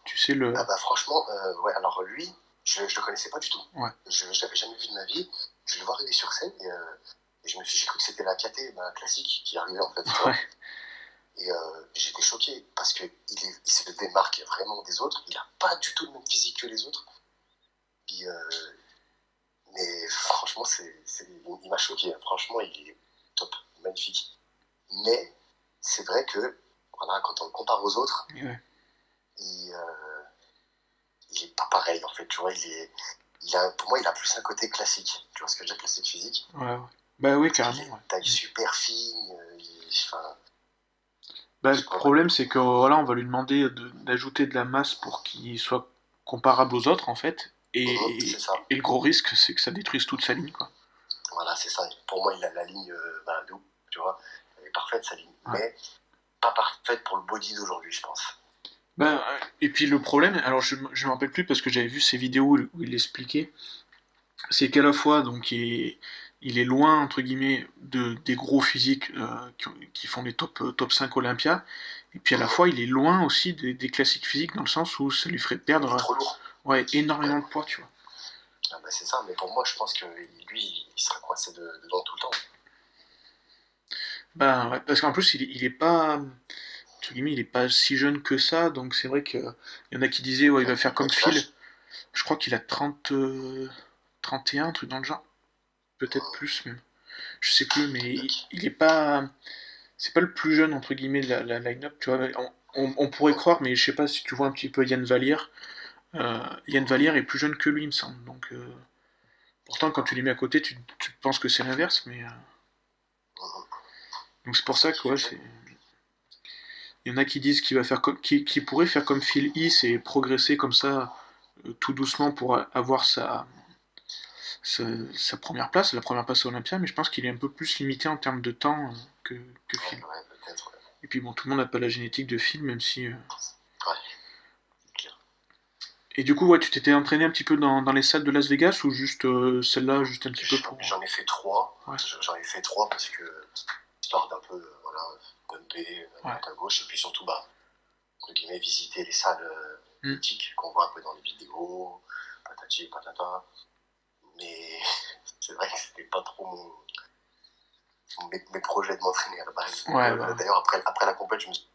Tu sais, Ah bah franchement, ouais, alors lui, je le connaissais pas du tout. Ouais. Je l'avais jamais vu de ma vie. Je le vois arriver sur scène et j'ai cru que c'était la KT classique qui arrivait en fait. Tu vois. Ouais. Et j'étais choqué parce que il se démarque vraiment des autres. Il a pas du tout le même physique que les autres. Puis, mais franchement, il m'a choqué. Franchement, il est top, magnifique. Mais c'est vrai que voilà, quand on le compare aux autres, Ouais. il, il est pas pareil en fait. Tu vois, pour moi, il a plus un côté classique. Tu vois ce que je veux dire, classique physique. Ouais, ouais. Bah oui, Parce qu'il a carrément, une ouais. taille super fine. Enfin, Bah, je le sais pas, ouais. problème, c'est que voilà, on va lui demander d'ajouter de la masse pour qu'il soit comparable aux autres, en fait. C'est Et, ça. et le gros risque, c'est que ça détruise toute sa ligne, quoi. Voilà, c'est ça. Pour moi, il a la ligne de ouf, tu vois. Elle est parfaite, sa ligne. Ouais. Mais pas parfaite pour le body d'aujourd'hui, je pense. Bah, et puis le problème, alors je me rappelle plus parce que j'avais vu ces vidéos où il l'expliquait, c'est qu'à la fois, donc, il est loin, entre guillemets, des gros physiques qui font les top 5 Olympia. Et puis à la fois, il est loin aussi des classiques physiques dans le sens où ça lui ferait Il est perdre trop lourd. ouais, énormément Ouais. de poids, tu vois. Ah bah c'est ça, mais pour moi, je pense que lui, il sera coincé dedans tout le temps. Ben, ouais, parce qu'en plus, il est pas, entre guillemets, il est pas si jeune que ça, donc c'est vrai qu'il y en a qui disaient, ouais, il va faire Il a comme quel Phil. âge? Je crois qu'il a 31, un truc dans le genre. Peut-être plus même. Je sais plus, mais Tac. il est pas, c'est pas le plus jeune, entre guillemets, de la line-up, tu vois. On pourrait croire, mais je sais pas si tu vois un petit peu Yann Valier. Yann Valier est plus jeune que lui, il me semble. Donc, pourtant, quand tu les mets à côté, tu penses que c'est l'inverse, mais. Donc c'est pour C'est vrai ça qu'il que ouais, fait jeune. c'est. Il y en a qui disent qu'il va faire qu'il pourrait faire comme Phil Heath et progresser comme ça, tout doucement pour avoir sa première place, la première place à Olympia, mais je pense qu'il est un peu plus limité en termes de temps que Ouais, Phil. ouais, peut-être. Ouais. Et puis bon, tout le monde n'a pas la génétique de Phil, même si. Ouais, c'est clair. Et du coup, ouais, tu t'étais entraîné un petit peu dans les salles de Las Vegas ou juste celle-là, juste un petit peu J'en pour. j'en ai fait trois. Ouais, J'en ai fait trois parce que, histoire d'un peu, voilà, bumper à ouais. droite à gauche, et puis surtout, bah, entre guillemets, visiter les salles Hmm. mythiques qu'on voit un peu dans les vidéos, patati patata. Mais c'est vrai que c'était pas trop mes projets de m'entraîner à la base. Ouais, bah D'ailleurs, après la compète, je me suis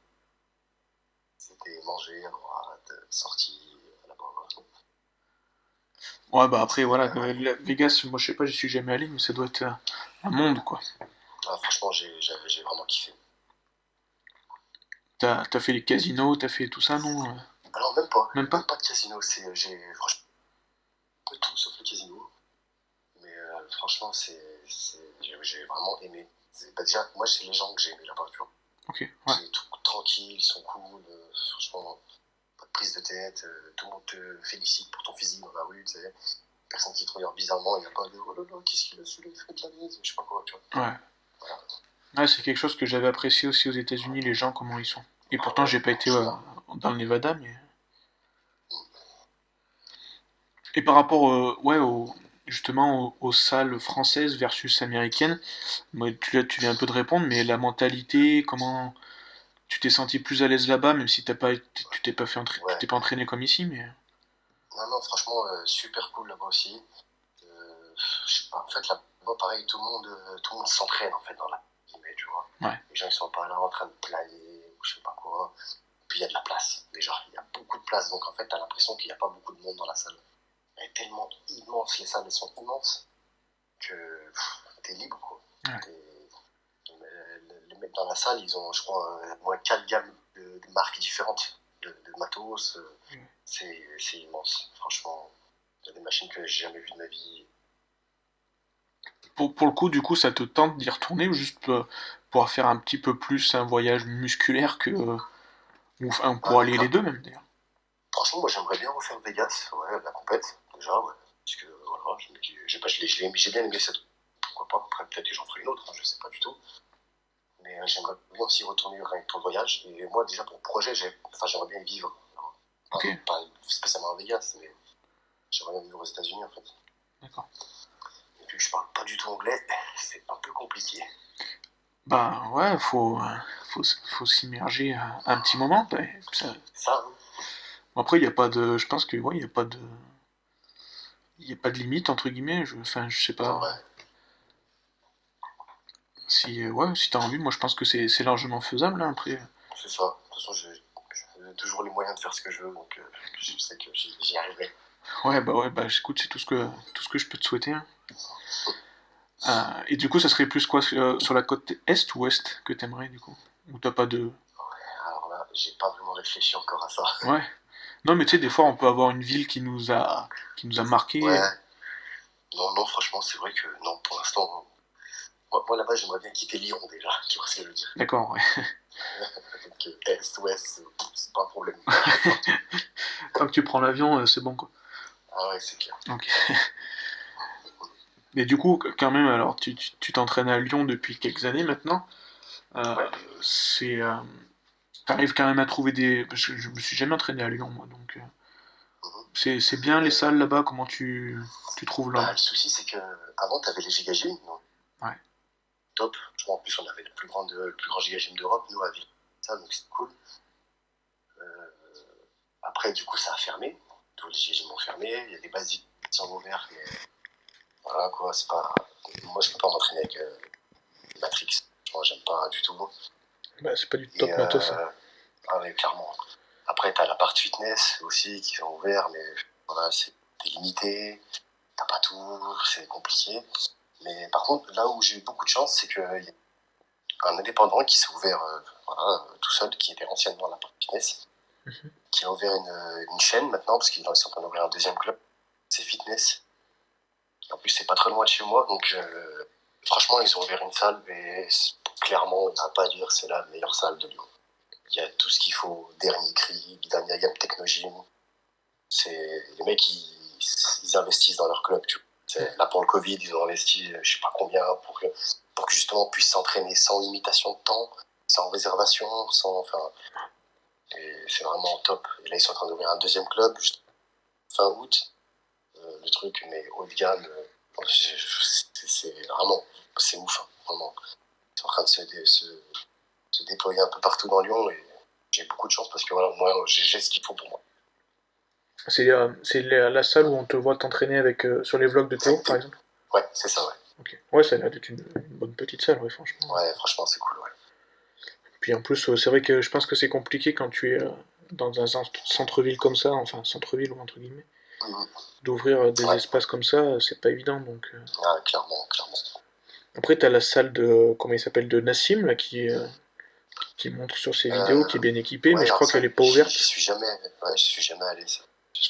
c'était manger à droite, sortie à la base. ouais. Ouais, bah après, C'est, voilà, ouais. Vegas, moi je sais pas, j'y suis jamais allé, mais ça doit être un monde, quoi. Ah, franchement, j'ai vraiment kiffé. T'as fait les casinos, t'as fait tout ça, non Alors, Même même pas? pas de casino. J'ai franchement un peu tout sauf le casino. Mais franchement, j'ai vraiment aimé. Bah, déjà, moi, c'est les gens que j'ai aimé là-bas, tu vois. Ok, ouais. C'est tout tranquille, ils sont cool, franchement, pas de prise de tête, tout le monde te félicite pour ton physique dans la rue, tu sais. Personne qui te regarde bizarrement, il n'y a pas de oh là là, qu'est-ce qu'il a su, il fait de la mise, je sais pas quoi, tu vois. Ouais. Voilà. Ouais, c'est quelque chose que j'avais apprécié aussi aux États-Unis, les gens, comment ils sont. Et Ah pourtant, ouais, j'ai pas été franchement. dans le Nevada, mais. Et par rapport, ouais, justement, aux salles françaises versus américaines, moi, tu viens un peu de répondre, mais la mentalité, comment tu t'es senti plus à l'aise là-bas, même si tu t'es pas tu Ouais. t'es pas entraîné comme ici, mais. Non, non, franchement, super cool là-bas aussi. Je sais pas, en fait, là-bas, pareil, tout le monde s'entraîne, en fait, dans la guillemets, tu vois. Ouais, Les gens, ils sont pas là en train de planer, ou je sais pas quoi. Puis il y a de la place, déjà. Il y a beaucoup de place, donc en fait, t'as l'impression qu'il n'y a pas beaucoup de monde dans la salle. Elle est tellement immense, les salles, elles sont immenses, que t'es libre, quoi. ouais. Les mecs dans la salle, ils ont, je crois, au moins 4 gammes de marques différentes de matos. C'est immense, franchement. Il y a des machines que j'ai jamais vues de ma vie. Pour le coup, du coup, ça te tente d'y retourner ou juste pour faire un petit peu plus un voyage musculaire que. Ou enfin, pour aller les Ah, deux même d'ailleurs. franchement, moi j'aimerais bien refaire Vegas, ouais, la compète, déjà, ouais. Parce que voilà, je me dis, j'ai bien aimé cette. Pourquoi pas, après peut-être que j'en ferai une autre, hein, je sais pas du tout. Mais j'aimerais bien aussi retourner rien que pour le voyage. Et moi, déjà, pour le projet, j'aimerais bien vivre. Alors, Ok, pas spécialement à Vegas, mais j'aimerais bien vivre aux États-Unis en fait. d'accord. Et vu que je parle pas du tout anglais, c'est un peu compliqué. Bah ouais, faut s'immerger un petit moment. Ça, hein. Bon, après, il y a pas de. Je pense que ouais, il y a pas de. Il y a pas de limite entre guillemets. Enfin, je sais pas. Ouais, Si ouais, si t'as envie, moi je pense que c'est largement faisable hein, après. c'est ça. De toute façon, j'ai toujours les moyens de faire ce que je veux, donc je sais que j'y arriverai. Ouais, bah écoute, c'est tout ce que je peux te souhaiter, hein. Et du coup, ça serait plus quoi sur la côte est ou ouest que t'aimerais du coup? Ou t'as pas de. Alors là, j'ai pas vraiment réfléchi encore à ça. Ouais. Non, mais tu sais, des fois, on peut avoir une ville qui nous a marqué. Ouais, non, non, franchement, c'est vrai que non, pour l'instant, moi là-bas, j'aimerais bien quitter Lyon déjà, tu vois ce que je veux dire. D'accord, ouais. Donc, est, ouest, c'est pas un problème. Tant que tu prends l'avion, c'est bon quoi. Ah ouais, c'est clair. Ok. Mais du coup, quand même, alors, tu t'entraînes à Lyon depuis quelques années maintenant. Euh, Ouais. c'est. T'arrives quand même à trouver des. Parce que je me suis jamais entraîné à Lyon, moi, donc. Mhm. C'est bien les Euh, salles là-bas, comment tu trouves Bah, là? le souci, c'est que avant, t'avais les giga non? Ouais. top. Je vois, en plus, on avait le plus grand giga gym d'Europe, nous, à Ville. Ça, donc c'est cool. Après, du coup, ça a fermé. Tous les gyms ont fermé. Il y a des basiques qui sont ouverts. Mais voilà, quoi, c'est pas. Moi, je peux pas m'entraîner avec Matrix. Moi, j'aime pas du tout. Bah, c'est pas du top matos, ça. Ah, mais clairement. Après, t'as la partie fitness aussi qui sont ouverts, mais voilà, c'est limité. T'as pas tout, c'est compliqué. Mais par contre, là où j'ai eu beaucoup de chance, c'est qu'il y a un indépendant qui s'est ouvert tout seul, qui était anciennement à la partie fitness, qui a ouvert une chaîne maintenant, parce qu'ils sont en train d'ouvrir un deuxième club. C'est fitness. Et en plus, c'est pas très loin de chez moi, donc franchement, ils ont ouvert une salle, et clairement, on n'a pas à dire, c'est la meilleure salle de Lyon. Il y a tout ce qu'il faut, dernier cri, dernière gamme Technogym. Les mecs, ils investissent dans leur club, tu vois. Là, pour le Covid, ils ont investi, je sais pas combien, pour que justement on puisse s'entraîner sans limitation de temps, sans réservation, et c'est vraiment top. Et là, ils sont en train d'ouvrir un deuxième club, juste fin août. Le truc, mais haut de gamme, c'est vraiment, c'est ouf, hein, vraiment. C'est en train de se déployer un peu partout dans Lyon, et j'ai beaucoup de chance parce que voilà, moi, j'ai ce qu'il faut pour moi. C'est la salle où on te voit t'entraîner avec sur les vlogs de Théo, par exemple. Ouais, c'est ça, ouais. Ok. Ouais, ça a l'air d'être une bonne petite salle, ouais, franchement. Ouais, franchement, c'est cool, ouais. Puis en plus, c'est vrai que je pense que c'est compliqué quand tu es dans un centre-ville comme ça, enfin centre-ville ou entre guillemets, d'ouvrir des espaces comme ça, c'est pas évident. Donc, Ah, clairement, clairement. Après, t'as la salle de, comment il s'appelle, de Nassim, là, qui montre sur ses vidéos, qui est bien équipée, ouais, mais je crois qu'elle est pas ouverte. J'y suis jamais allé, ça. Je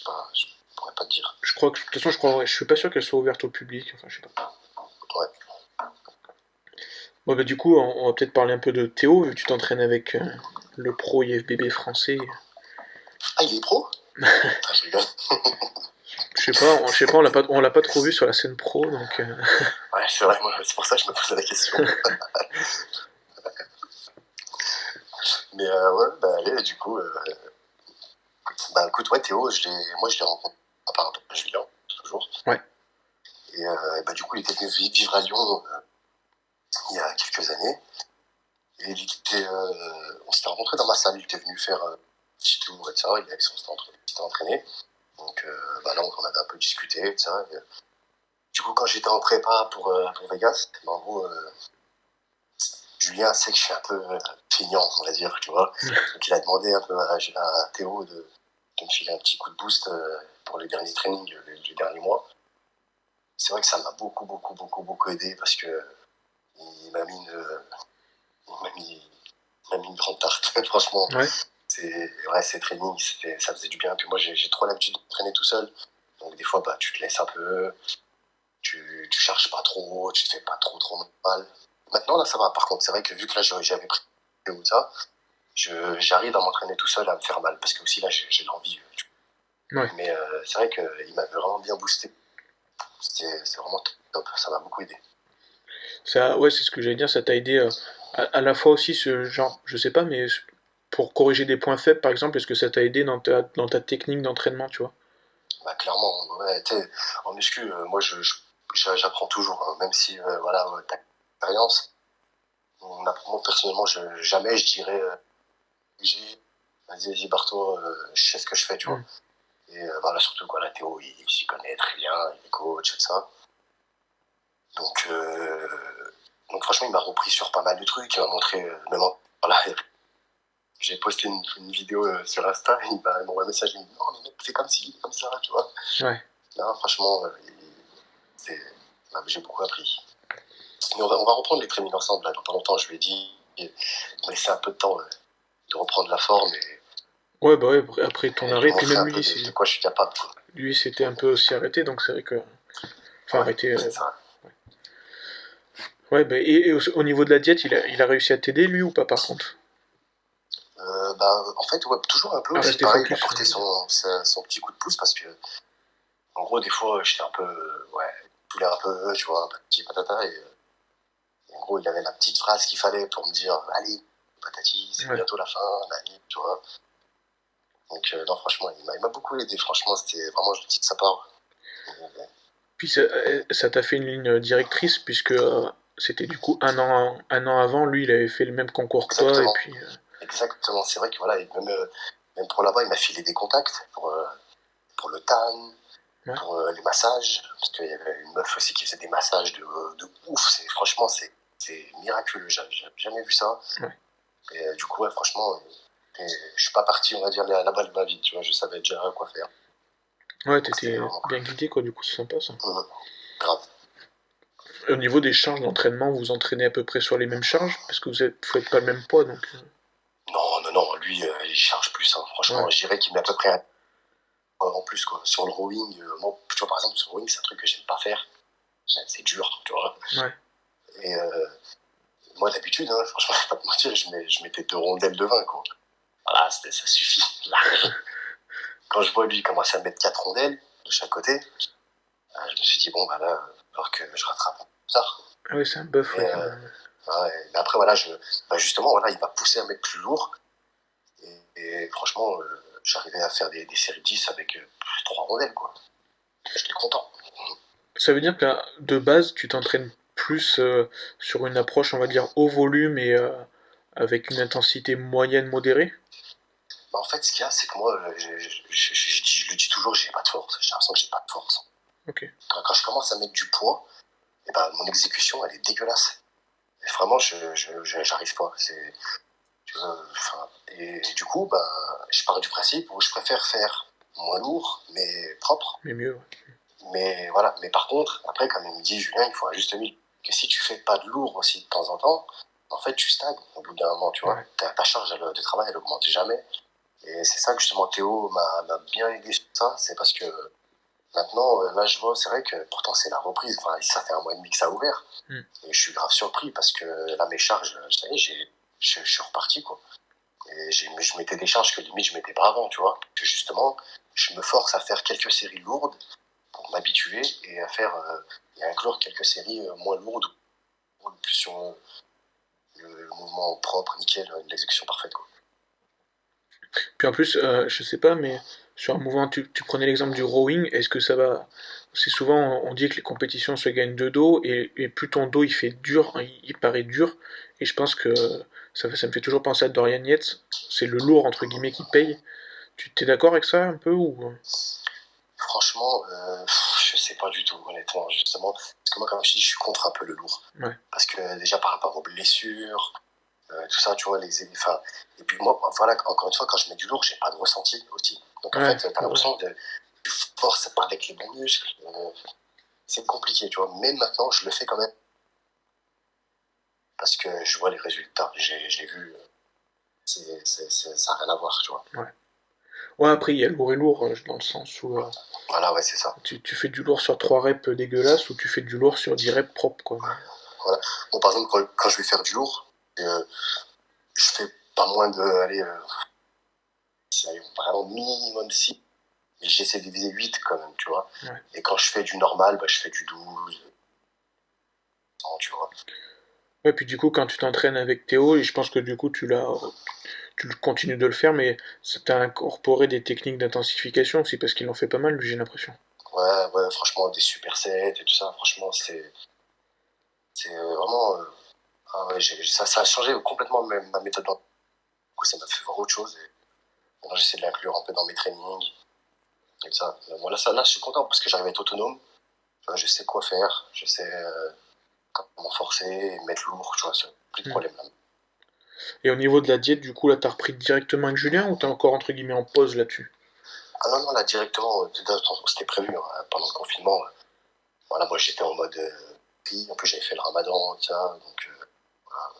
pourrais pas te dire. Je crois que, de toute façon, je suis pas sûr qu'elle soit ouverte au public, enfin, je sais pas. Ouais. Bon, bah, du coup, on va peut-être parler un peu de Théo, vu que tu t'entraînes avec le pro IFBB français. Ah, il est pro? Ah, je rigole. Je sais pas, on l'a pas trop vu sur la scène pro, donc. Ouais, c'est vrai, moi, c'est pour ça que je me posais la question. Mais ouais, bah allez, du coup, bah écoute, ouais, Théo, moi je l'ai rencontré par rapport à Julien, toujours. Ouais. Et bah du coup, il était venu vivre à Lyon il y a quelques années. Et on s'était rencontrés dans ma salle, il était venu faire un petit tour et ça, s'était entraîné. Donc bah là, on avait un peu discuté et ça. Et, du coup, quand j'étais en prépa pour Vegas, en gros, Julien sait que je suis un peu feignant, on va dire, tu vois. Donc il a demandé un peu à Théo de me filer un petit coup de boost pour les derniers trainings du dernier mois. C'est vrai que ça m'a beaucoup aidé parce que il m'a mis une grande tarte, franchement. Ouais. Ces trainings, ça faisait du bien. Puis moi, j'ai trop l'habitude de m'entraîner tout seul. Donc des fois, bah, tu te laisses un peu, tu charges pas trop, tu te fais pas trop mal. Maintenant, là, ça va. Par contre, c'est vrai que vu que là, j'avais pris ou ça, j'arrive à m'entraîner tout seul à me faire mal. Parce que aussi, là, j'ai l'envie. Ouais. Mais c'est vrai qu'il m'avait vraiment bien boosté. C'est vraiment top. Ça m'a beaucoup aidé. Ça, ouais, c'est ce que j'allais dire, ça t'a aidé à la fois aussi, ce genre, je sais pas, mais pour corriger des points faibles, par exemple, est-ce que ça t'a aidé dans ta technique d'entraînement, tu vois? Bah, clairement, ouais, en muscu, moi, j'apprends toujours. Hein, même si, voilà, t'as l'expérience. Moi, personnellement, jamais je dirais vas-y, Barto, je sais ce que je fais, tu vois. Et voilà, surtout quoi, la Théo, il s'y connaît très bien, il est coach, et tout ça. Donc franchement, il m'a repris sur pas mal de trucs, il m'a montré, voilà, j'ai posté une vidéo sur Insta, il m'a envoyé un message, il me dit non, mais mec, c'est comme ci, comme ça, tu vois. Ouais. Là, franchement, j'ai beaucoup appris. Mais on va reprendre les trainings ensemble, là, dans pas longtemps, je lui ai dit, il m'a laissé un peu de temps de reprendre la forme et Ouais, bah ouais, après ton lui arrêt, puis montrer même un peu lui, de quoi je suis capable. Quoi. lui c'était un peu aussi arrêté, donc c'est vrai que. Enfin, Ouais, arrêté. c'est ça. Ouais, bah, et au niveau de la diète, il a réussi à t'aider, lui, ou pas, par contre? En fait, ouais, toujours un peu Ah, aussi rester pareil, il a focus. porté son petit coup de pouce parce que, en gros, des fois, j'étais un peu, ouais, je voulais un peu, tu vois, un petit patata et en gros, il avait la petite phrase qu'il fallait pour me dire, allez, patati, c'est bientôt la fin, tu vois. Donc, non, franchement, il m'a beaucoup aidé, franchement, c'était vraiment gentil de sa part. Puis ça t'a fait une ligne directrice, puisque c'était du coup un an avant, lui, il avait fait le même concours que toi, et Exactement. puis... Exactement. C'est vrai que voilà, et même pour là-bas, il m'a filé des contacts pour le tan, ouais. pour les massages, parce qu'il y avait une meuf aussi qui faisait des massages de ouf. Franchement, c'est miraculeux. J'avais jamais vu ça. Ouais. Et du coup, ouais, franchement, je suis pas parti, on va dire, là-bas de ma vie. Tu vois, je savais déjà quoi faire. Ouais, Donc c'était t'étais vraiment bien cool. guidé, quoi, du coup, c'est sympa, ça. Grave. Au niveau des charges d'entraînement, vous vous entraînez à peu près sur les mêmes charges? Parce que vous faites pas le même poids, donc... Non, non, non, lui, il charge plus. Hein. Ouais, Franchement, je dirais qu'il met à peu près un en plus, quoi. Sur le rowing, moi, tu vois, par exemple, sur le rowing, c'est un truc que j'aime pas faire. C'est dur, tu vois. ouais. Et moi, d'habitude, hein, franchement, je vais pas te mentir, je mettais 2 rondelles de 20, quoi. Voilà, ça suffit. Large. Quand je vois lui commencer à mettre 4 rondelles de chaque côté, je me suis dit, bon, bah là, alors que je rattrape plus tard. Ah ouais, c'est un buff, ouais, Mais, quand même. mais après, voilà, bah justement, voilà, il m'a poussé à mettre plus lourd. Et franchement, j'arrivais à faire des séries 10 avec 3 rondelles, quoi. J'étais content. Ça veut dire que là, de base, tu t'entraînes plus sur une approche, on va dire, haut volume et avec une intensité moyenne modérée? Bah, en fait, ce qu'il y a, c'est que moi, je le dis toujours, j'ai pas de force. J'ai l'impression que j'ai pas de force. Ok. Quand je commence à mettre du poids, et ben, mon exécution, elle est dégueulasse. Et vraiment, j'arrive pas. Et du coup, bah, je pars du principe où je préfère faire moins lourd, mais propre. Mais mieux, ouais. Mais voilà. Mais par contre, après, comme il me dit, Julien, il faut un juste milieu. Que si tu fais pas de lourd aussi de temps en temps, en fait, tu stagnes au bout d'un moment, tu vois. Ouais. Ta charge de travail, elle augmente jamais. Et c'est ça que justement Théo m'a bien aidé sur ça. C'est parce que maintenant, là, je vois, c'est vrai que pourtant c'est la reprise. Enfin, ça fait 1 mois et demi que ça a ouvert. Hmm. Et je suis grave surpris parce que là, mes charges, ça y est, je suis reparti, quoi. Et je mettais des charges que limite je mettais pas avant, tu vois. Que justement, je me force à faire quelques séries lourdes pour m'habituer et à faire et à inclure quelques séries moins lourdes ou plus sur le mouvement propre, nickel, l'exécution parfaite, quoi. Puis en plus, je sais pas, mais sur un mouvement, tu prenais l'exemple du rowing, est-ce que ça va... C'est souvent, on dit que les compétitions se gagnent de dos, et plus ton dos il fait dur, hein, il paraît dur, et je pense que ça me fait toujours penser à Dorian Yates, c'est le lourd entre guillemets qui paye. Tu t'es d'accord avec ça un peu ou... Franchement, je sais pas du tout, honnêtement, justement. Parce que moi, comme je te dis, je suis contre un peu le lourd. Ouais. Parce que déjà par rapport aux blessures, tout ça, tu vois, enfin, et puis moi, voilà, encore une fois, quand je mets du lourd, j'ai pas de ressenti aussi. Donc en Ouais, fait, t'as l'impression de tu forces pas avec les bons muscles. C'est compliqué, tu vois. Mais maintenant, je le fais quand même parce que je vois les résultats. J'ai vu, ça n'a rien à voir, tu vois. ouais. Ouais, après, il y a lourd et lourd, dans le sens où Voilà, ouais, c'est ça. tu fais du lourd sur 3 reps dégueulasses, ou tu fais du lourd sur 10 reps propres, quoi. Voilà. Bon, par exemple, quand je vais faire du lourd, je fais pas moins de, allez, c'est vraiment minimum 6. Mais j'essaie de viser 8 quand même, tu vois. Ouais. Et quand je fais du normal, bah, je fais du 12, tu vois. Ouais, puis du coup, quand tu t'entraînes avec Théo, et je pense que du coup, tu continues de le faire, mais ça t'a incorporé des techniques d'intensification aussi, parce qu'il en fait pas mal, lui, j'ai l'impression. Ouais, ouais, franchement, des supersets et tout ça, franchement, c'est vraiment. Ah ouais, ça a changé complètement ma méthode. Du coup, ça m'a fait voir autre chose. Et maintenant, j'essaie de l'inclure un peu dans mes trainings. Et ça. Bon, là, je suis content parce que j'arrive à être autonome. Tu vois, je sais quoi faire, je sais comment forcer, mettre lourd, tu vois, plus de Hmm. problème là. Et au niveau de la diète, du coup, là, t'as repris directement avec Julien, ou t'es encore, entre guillemets, en pause là-dessus? Ah non, non, là, directement, c'était prévu, hein, pendant le confinement. Voilà, moi, j'étais en mode en plus, j'avais fait le ramadan, tout ça, donc voilà,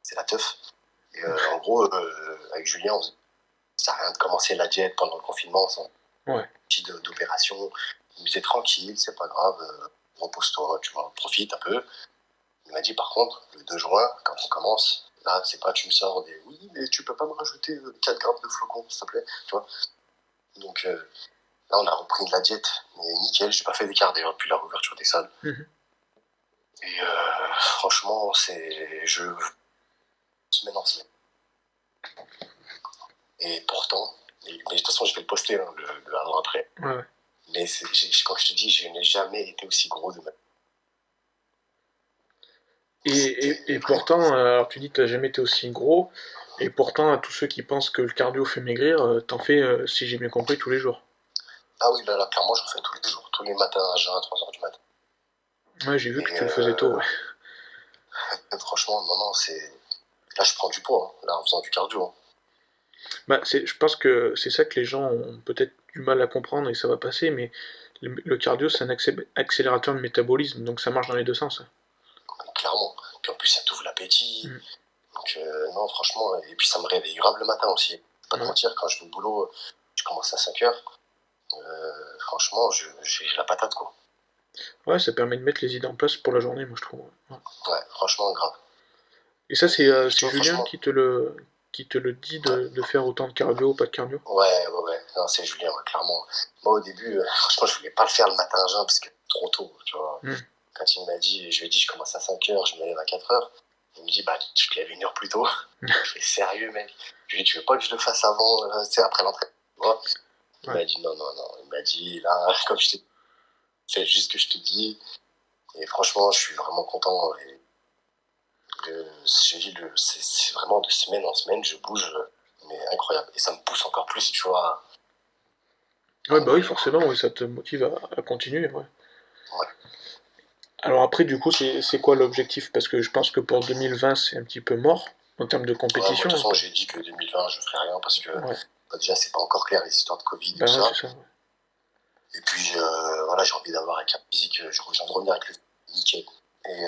c'est la teuf. Et en gros, avec Julien, ça sert à rien de commencer la diète pendant le confinement sans Ouais. petit d'opération. Il me disait tranquille, c'est pas grave, repose-toi, tu vois, profite un peu. Il m'a dit par contre, le 2 juin, quand on commence, là, c'est pas tu me sors des oui, mais tu peux pas me rajouter 4 grammes de flocons, s'il te plaît, tu vois. Donc là, on a repris de la diète, mais nickel, j'ai pas fait d'écart d'ailleurs depuis la réouverture des salles. Mhm. Et franchement, je semaine en semaine. Et pourtant, mais de toute façon, je vais le poster, hein, le avant après. Ouais, ouais. Mais quand je te dis, je n'ai jamais été aussi gros de ma vie. Et pourtant, alors tu dis que tu n'as jamais été aussi gros, et pourtant, à tous ceux qui pensent que le cardio fait maigrir, t'en fais, si j'ai bien compris, tous les jours. Ah oui, là, clairement, j'en fais tous les jours, tous les matins à jeun à 3h du matin. Ouais, j'ai vu que Et tu le faisais tôt, ouais. franchement, non, non, c'est. Là, je prends du poids, hein, là, en faisant du cardio, hein. Bah, je pense que c'est ça que les gens ont peut-être du mal à comprendre et ça va passer, mais le cardio, c'est un accélérateur de métabolisme, donc ça marche dans les deux sens. Clairement. Puis en plus, ça t'ouvre l'appétit. Mm. Donc, non, franchement, et puis ça me réveille grave le matin aussi. Pas te Ouais. mentir, quand je vais au boulot, je commence à 5h. Franchement, j'ai la patate, quoi. Ouais, ça permet de mettre les idées en place pour la journée, moi je trouve. Ouais. Ouais, franchement, grave. Et ça, Et c'est toi, Julien franchement, qui te le dit ouais, de faire autant de cardio ou pas de cardio? ouais. Non, c'est Julien, ouais, clairement. Moi, au début, franchement, je voulais pas le faire le matin à jeun parce que trop tôt, tu vois. Mm. Quand il m'a dit, je lui ai dit, je commence à 5h, je me lève à 4h. Il me dit, bah, tu te lèves 1 heure plus tôt. Je fais sérieux, mec. Je lui ai dit, tu veux pas que je le fasse avant, tu sais, après l'entraînement? Il Ouais. m'a dit, non, non, non. Il m'a dit, là, comme je t'ai fait juste ce que je te dis. Et franchement, je suis vraiment content. Et c'est vraiment de semaine en semaine, je bouge, mais incroyable. Et ça me pousse encore plus, tu vois, Ouais, à bah oui, manger, quoi. forcément, ouais, ça te motive à continuer, ouais. Ouais. Alors après, du coup, c'est quoi l'objectif? Parce que je pense que pour 2020, c'est un petit peu mort en termes de Ouais, moi, de compétition. toute façon, j'ai dit que 2020, je ferai rien parce que Ouais, bah, déjà, c'est pas encore clair les histoires de Covid et tout bah ouais, c'est ça. ça. Ouais. Et puis, voilà, j'ai envie d'avoir un cap physique, j'ai envie de revenir avec le nickel. Et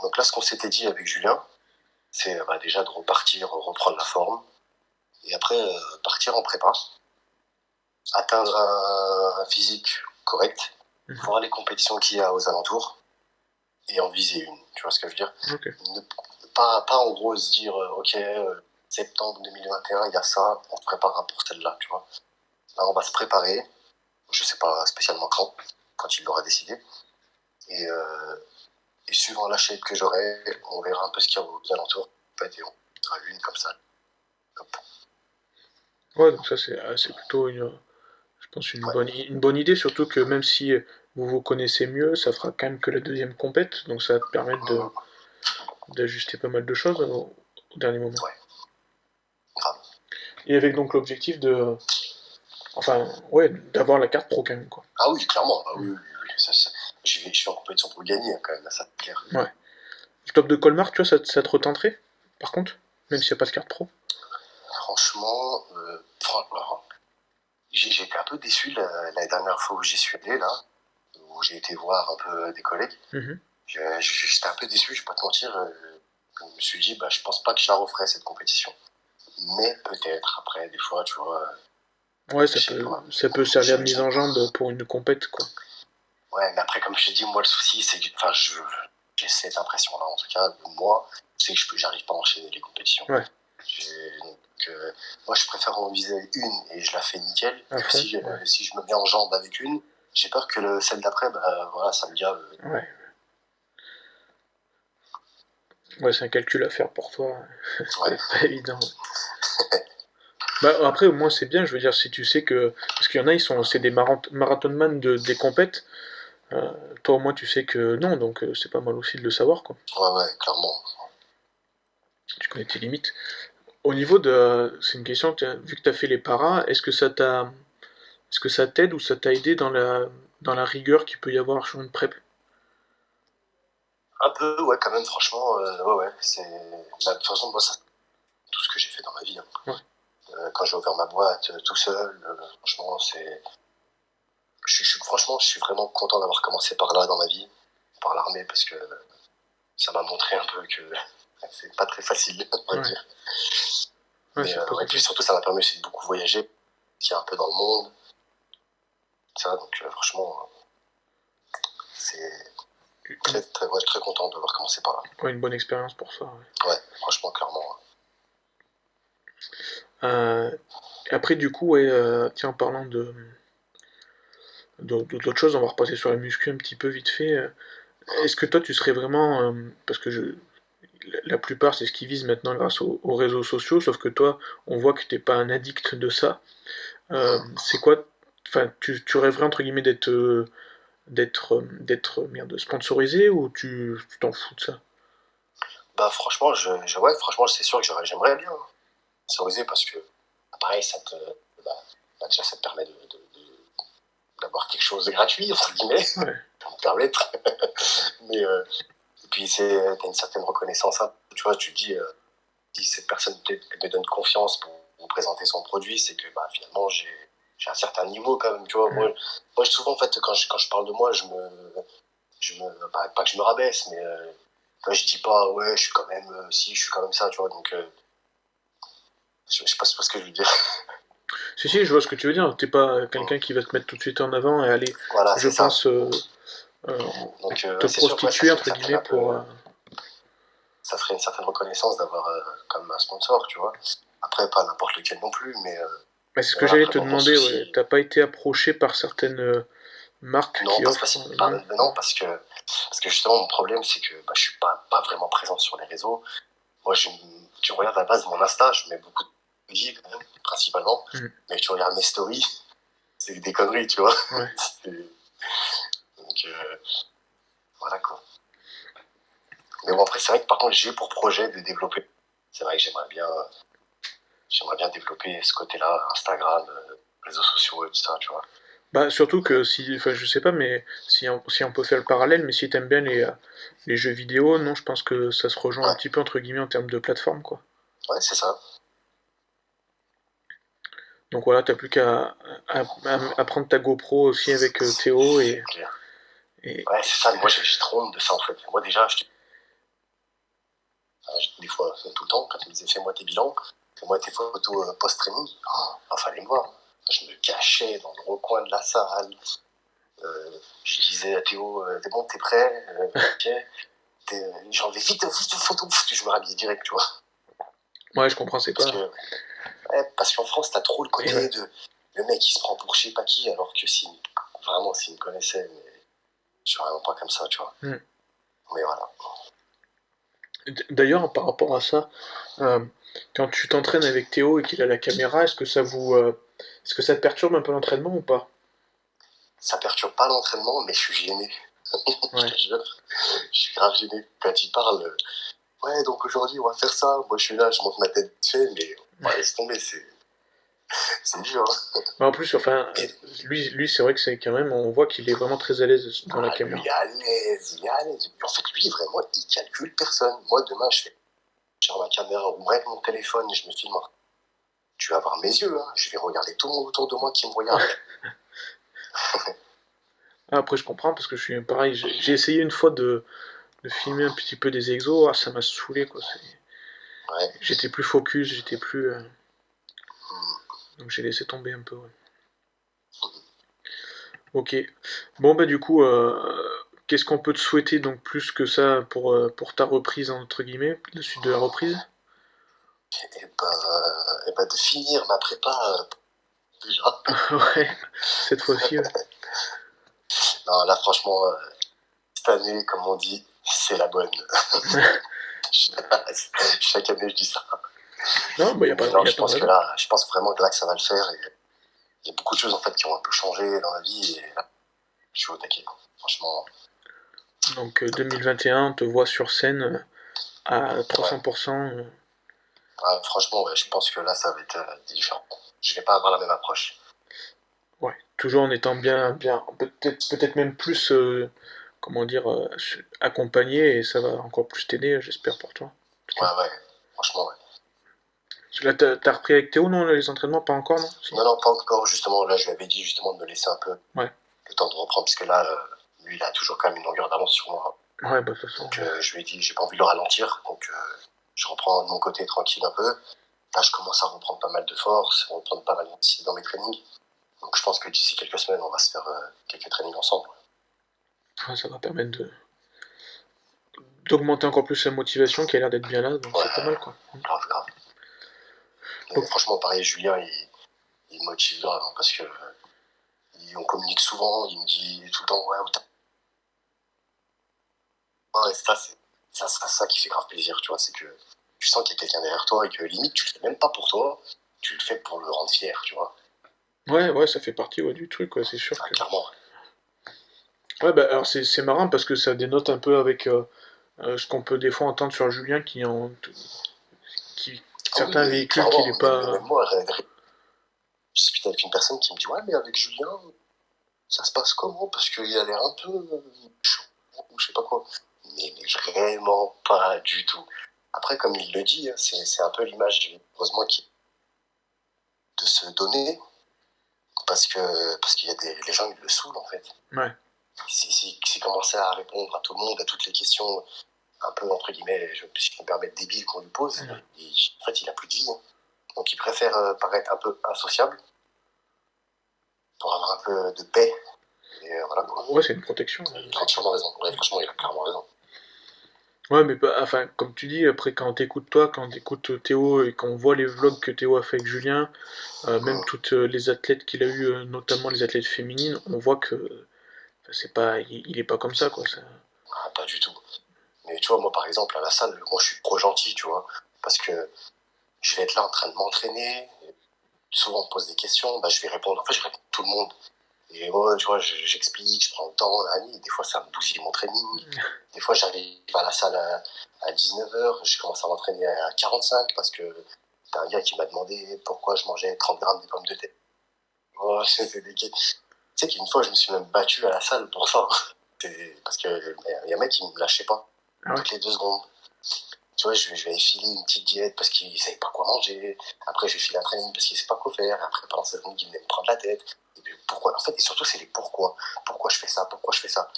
donc là, ce qu'on s'était dit avec Julien, c'est bah, déjà de repartir, reprendre la forme, et après partir en prépa, atteindre un physique correct, Mhm. voir les compétitions qu'il y a aux alentours, et en viser une. Tu vois ce que je veux dire? Ok. Pas en gros se dire, ok, septembre 2021, il y a ça, on se préparera pour celle-là, tu vois. Là, on va se préparer, je sais pas spécialement quand il l'aura décidé, et, euh, et suivant la shape que j'aurai, on verra un peu ce qu'il y a aux alentours, et on fera une comme ça. Hop. Ouais, donc ça, c'est plutôt je pense Ouais, une bonne idée, surtout que même si vous vous connaissez mieux, ça fera quand même que la deuxième compète, donc ça va te permettre d'ajuster pas mal de choses au dernier moment. ouais, grave. Et avec donc l'objectif de, enfin, ouais, d'avoir la carte pro quand même, quoi. Ah oui, clairement, ah oui, Mm. oui, oui. Je vais en compétition pour gagner, hein, quand même, ça c'est clair. Ouais. Le top de Colmar, tu vois, ça te retenterait, par contre, même s'il n'y a pas de carte pro. Franchement, alors, j'ai été un peu déçu la dernière fois où j'y suis allé, là, où j'ai été voir un peu des collègues. Mhm. J'étais un peu déçu, je vais pas te mentir. Je me suis dit, bah, je pense pas que je la referai cette compétition. Mais peut-être après, des fois, tu vois, Ouais, je sais pas. ça peut servir de mise en jambe pour une compète, quoi. Ouais, mais après, comme je t'ai dit, moi, le souci, c'est que, enfin, j'ai cette impression-là, en tout cas, de moi, c'est que j'arrive pas à enchaîner les compétitions. Ouais, Donc, moi, je préfère en viser une et je la fais nickel. à Parce que fond, ouais. si je me mets en jambe avec une, j'ai peur que celle d'après, bah, voilà, ça me gave. Ouais, ouais, c'est un calcul à faire pour toi, ça va Ouais, être pas évident. Bah, après, au moins, c'est bien, je veux dire, si tu sais que. Parce qu'il y en a, c'est des marathonman des compètes. euh, Toi, au moins, tu sais que non, donc c'est pas mal aussi de le savoir, quoi. ouais, clairement. Tu connais tes limites. Au niveau de. C'est une question, vu que tu as fait les paras, est-ce que ça t'aide ou ça t'a aidé dans la rigueur qu'il peut y avoir sur une prep? Un peu, ouais, quand même, franchement, ouais. Bah, de toute façon, moi, ça, c'est tout ce que j'ai fait dans ma vie, hein. Ouais, Quand j'ai ouvert ma boîte tout seul, franchement, franchement, je suis vraiment content d'avoir commencé par là dans ma vie, par l'armée, parce que ça m'a montré un peu que c'est pas très facile, on va ouais, dire. ouais, Mais c'est pas ouais, puis compliqué. surtout, ça m'a permis aussi de beaucoup voyager, qui est un peu dans le monde, ça, donc franchement, c'est ouais, très content d'avoir commencé par là. Ouais, une bonne expérience pour ça. Ouais. Ouais, franchement, clairement. Euh, Après, du coup, ouais, tiens, en parlant d'autres choses, on va repasser sur la muscu un petit peu vite fait. Est-ce que toi, tu serais vraiment. Parce que la plupart, c'est ce qu'ils visent maintenant grâce aux réseaux sociaux, sauf que toi, on voit que t'es pas un addict de ça. C'est quoi. Enfin, tu rêverais, entre guillemets, d'être merde, sponsorisé ou tu t'en fous de ça? Bah franchement, ouais, franchement, c'est sûr que j'aimerais bien sponsoriser parce que, pareil, bah, déjà, ça te permet d'avoir quelque chose de gratuit, entre guillemets, Ouais. pour me permettre. Mais, et puis, t'as une certaine reconnaissance, hein. Tu vois, tu te dis, si cette personne me donne confiance pour me présenter son produit, c'est que bah, finalement, j'ai un certain niveau quand même. Tu vois, moi souvent, en fait, quand je parle de moi, pas que je me rabaisse, mais je dis pas, ouais, je suis quand même, si, je suis quand même ça, tu vois. Donc, je sais pas ce que je veux dire. Si, je vois ce que tu veux dire. T'es pas quelqu'un qui va te mettre tout de suite en avant et aller, Voilà, je c'est ça. pense, Donc, te c'est sûr que ouais, ça prostituer, ferait une entre certaine, guillemets, pour... ça ferait une certaine reconnaissance d'avoir comme un sponsor, tu vois. Après, pas n'importe lequel non plus, mais Bah, c'est ce que voilà, j'allais après, te mon demander, ouais. souci. T'as pas été approché par certaines marques Non, qui parce offrent... pas, non. non, parce que justement, mon problème, c'est que bah, je suis pas vraiment présent sur les réseaux. Moi, tu regardes à la base mon Insta, je mets beaucoup de stories, quand même, principalement. Mais tu regardes mes stories, c'est des conneries, tu vois. Ouais. Donc, voilà quoi. Mais bon, après, c'est vrai que par contre, j'ai pour projet de développer. C'est vrai que j'aimerais bien développer ce côté-là, Instagram, réseaux sociaux et tout ça, tu vois. Bah, surtout que si, enfin, je sais pas, mais si on peut faire le parallèle, mais si t'aimes bien les jeux vidéo, non, je pense que ça se rejoint un Ouais, petit peu entre guillemets en termes de plateforme, quoi. ouais, c'est ça. Donc voilà, t'as plus à prendre ta GoPro aussi avec Théo C'est clair. et Ouais, c'est ça. Moi, j'ai trop honte de ça, en fait. Moi, déjà, des fois, tout le temps, quand ils me disaient fais-moi tes bilans, fais-moi tes photos post-training, fallait me voir. Je me cachais dans le recoin de la salle. Je disais à Théo, t'es bon, t'es prêt? Ok. J'enlevais vite une photo, je me rhabillais direct, tu vois. ouais, je comprends, c'est Parce pas. que, ouais, parce qu'en France, t'as trop le Et côté ouais. de le mec qui se prend pour je sais pas qui, alors que vraiment, s'il me connaissait, mais je suis vraiment pas comme ça, tu vois. Mais voilà. D'ailleurs, par rapport à ça, euh, quand tu t'entraînes avec Théo et qu'il a la caméra, est-ce que ça te perturbe un peu l'entraînement ou pas? Ça perturbe pas l'entraînement, mais je suis gêné. Je Ouais. te jure. Je suis grave gêné. Quand il parle, ouais, donc aujourd'hui, on va faire ça. Moi, je suis là, je monte ma tête vite fait, mais laisse tomber, c'est dur, hein. Mais en plus, enfin, lui c'est vrai que c'est quand même, on voit qu'il est vraiment très à l'aise devant la Lui, il caméra. est à l'aise, il est à l'aise. En fait, lui, vraiment, il calcule personne. Moi, demain, je fais sur ma caméra ou bref mon téléphone et je me filme. Tu vas voir mes yeux, hein. Je vais regarder tout le monde autour de moi qui me regarde. Ah, après, je comprends parce que je suis pareil. J'ai essayé une fois de filmer un petit peu des exos. Ah, ça m'a saoulé quoi. Ouais. J'étais plus focus, j'étais plus. Hmm. Donc j'ai laissé tomber un peu. Ouais. Ok. Bon bah du coup, qu'est-ce qu'on peut te souhaiter donc plus que ça pour ta reprise entre guillemets, la suite de la reprise? Et ben de finir ma prépa déjà. Ouais. Cette fois-ci, ouais. Non, là, franchement, cette année, comme on dit, c'est la bonne. Chaque année, je dis ça. Non, bah Mais y non, a pas de raison. je pense vraiment que là, que ça va le faire. Et il y a beaucoup de choses en fait qui ont un peu changé dans la vie et là, je suis au taquet. Franchement, Donc 2021, on te voit sur scène à ouais. 300%. Ouais, franchement, ouais, je pense que là, ça va être différent. Je vais pas avoir la même approche. Ouais. Toujours en étant bien, peut-être même plus, comment dire, accompagné et ça va encore plus t'aider, j'espère pour toi. En tout Ouais, cas. ouais. Franchement, ouais. Parce que là, t'as repris avec Théo, non, les entraînements? Pas encore, non? Si. Non, non, pas encore. Justement, là, je lui avais dit justement de me laisser un peu Ouais. le temps de reprendre parce que là, lui, il a toujours quand même une longueur d'avance sur moi. Ouais, bah de toute façon. Donc, je lui ai dit, j'ai pas envie de le ralentir. Donc, je reprends de mon côté tranquille un peu. Là, je commence à reprendre pas mal de force, à reprendre pas mal d'intensité dans mes trainings. Donc, je pense que d'ici quelques semaines, on va se faire quelques trainings ensemble. Ouais, ça va permettre d'augmenter encore plus sa motivation qui a l'air d'être bien là, donc Ouais, c'est pas mal quoi. grave, grave. Mais Donc, franchement, pareil, Julien, il me motive grave hein, parce que on communique souvent. Il me dit tout le temps, ouais, et c'est ça qui fait grave plaisir, tu vois. C'est que tu sens qu'il y a quelqu'un derrière toi et que limite, tu le fais même pas pour toi, tu le fais pour le rendre fier, tu vois. ouais, ça fait partie ouais, du truc, ouais, c'est sûr Ah, que. clairement. Ouais, bah alors c'est marrant parce que ça dénote un peu avec ce qu'on peut des fois entendre sur Julien qui Ah oui, certains mais véhicules qu'il clairement, n'est pas. même moi, j'ai discuté avec une personne qui me dit ouais, mais avec Julien, ça se passe comment? Parce qu'il a l'air un peu chaud, ou je sais pas quoi. Mais vraiment pas du tout. Après, comme il le dit, hein, c'est un peu l'image heureusement de se donner, parce qu'il y a les gens, ils le saoulent en fait. Ouais. S'il commençait à répondre à tout le monde, à toutes les questions, un peu entre guillemets, si je peux me permettre, débiles qu'on lui pose, en fait, il a plus de vie. Hein. Donc il préfère paraître un peu insociable pour avoir un peu de paix. Et voilà quoi. Ouais, c'est une protection. Il a entièrement raison. Ouais, franchement, il a clairement raison. Ouais, mais enfin, comme tu dis, après, quand t'écoutes toi, quand t'écoutes Théo et qu'on voit les vlogs que Théo a fait avec Julien, même toutes les athlètes qu'il a eu, notamment les athlètes féminines, on voit que c'est pas, il est pas comme ça, quoi. Ça. Ah, pas du tout. Mais tu vois, moi par exemple, à la salle, moi je suis trop gentil, tu vois, parce que je vais être là en train de m'entraîner. Souvent on me pose des questions, bah, je vais répondre. En fait, je réponds à tout le monde. Et moi, tu vois, j'explique, je prends le temps, et des fois ça me bousille mon training. Des fois j'arrive à la salle à 19h, je commence à m'entraîner à 45 parce que t'as un gars qui m'a demandé pourquoi je mangeais 30 grammes de pommes de terre. Oh, tu sais qu'une fois je me suis même battu à la salle pour ça. Parce qu'il y a un mec qui me lâchait pas. Ah ouais. Toutes les 2 secondes. Tu vois, je vais filer une petite diète parce qu'il savait pas quoi manger. Après, je vais filer un training parce qu'il sait pas quoi faire. Après, pendant 7 secondes, il venait me prendre la tête. Et puis, pourquoi? En fait, et surtout, c'est les pourquoi. Pourquoi je fais ça? Pourquoi je fais ça?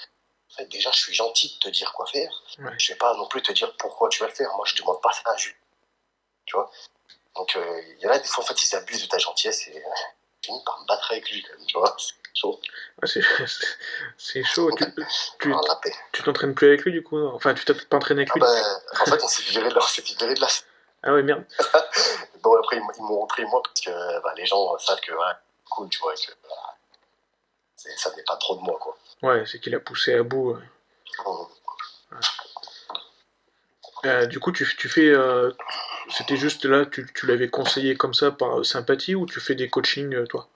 En fait, déjà, je suis gentil de te dire quoi faire. Ouais. Je vais pas non plus te dire pourquoi tu vas le faire. Moi, je demande pas ça à Jules. Tu vois? Donc, il y en a des fois, en fait, ils abusent de ta gentillesse et je finis par me battre avec lui, quand même. Tu vois? C'est chaud. Ouais, c'est chaud. Alors, la paix. Tu t'entraînes plus avec lui, du coup? Enfin, tu t'es pas entraîné avec Ah lui? bah, en fait, on s'est viré de là. Ah ouais, merde. Bon, après, ils m'ont repris moi parce que bah, les gens savent que voilà, cool, tu vois, que bah, ça venait pas trop de moi, quoi. Ouais, c'est qu'il a poussé à bout. Du coup, tu fais. C'était juste là, tu l'avais conseillé comme ça par sympathie ou tu fais des coachings, toi?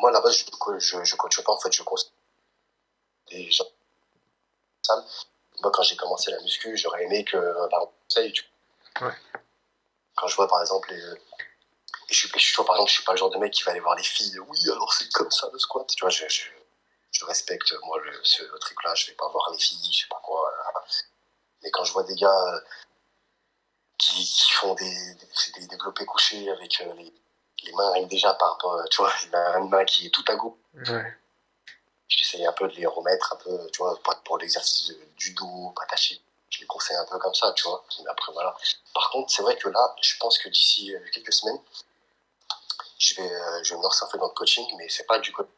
Moi, là-bas, je coach pas, en fait, je conseille des gens de salle. Moi, quand j'ai commencé la muscu, j'aurais aimé que, bah, on conseille, Ouais. quand je vois, par exemple, par exemple, je suis pas le genre de mec qui va aller voir les filles, oui, alors c'est comme ça, le squat, tu vois, je respecte, moi, ce truc-là, je vais pas voir les filles, je sais pas quoi. Mais quand je vois des gars qui font des développés couchés avec les mains rien que déjà par rapport, tu vois, il a une main qui est tout à go. Ouais. J'essaye un peu de les remettre un peu, tu vois, pour l'exercice du dos, patachi. Je les conseille un peu comme ça, tu vois. Mais après, voilà. Par contre, c'est vrai que là, je pense que d'ici quelques semaines, je vais me lancer un peu dans le coaching, mais c'est pas du coaching.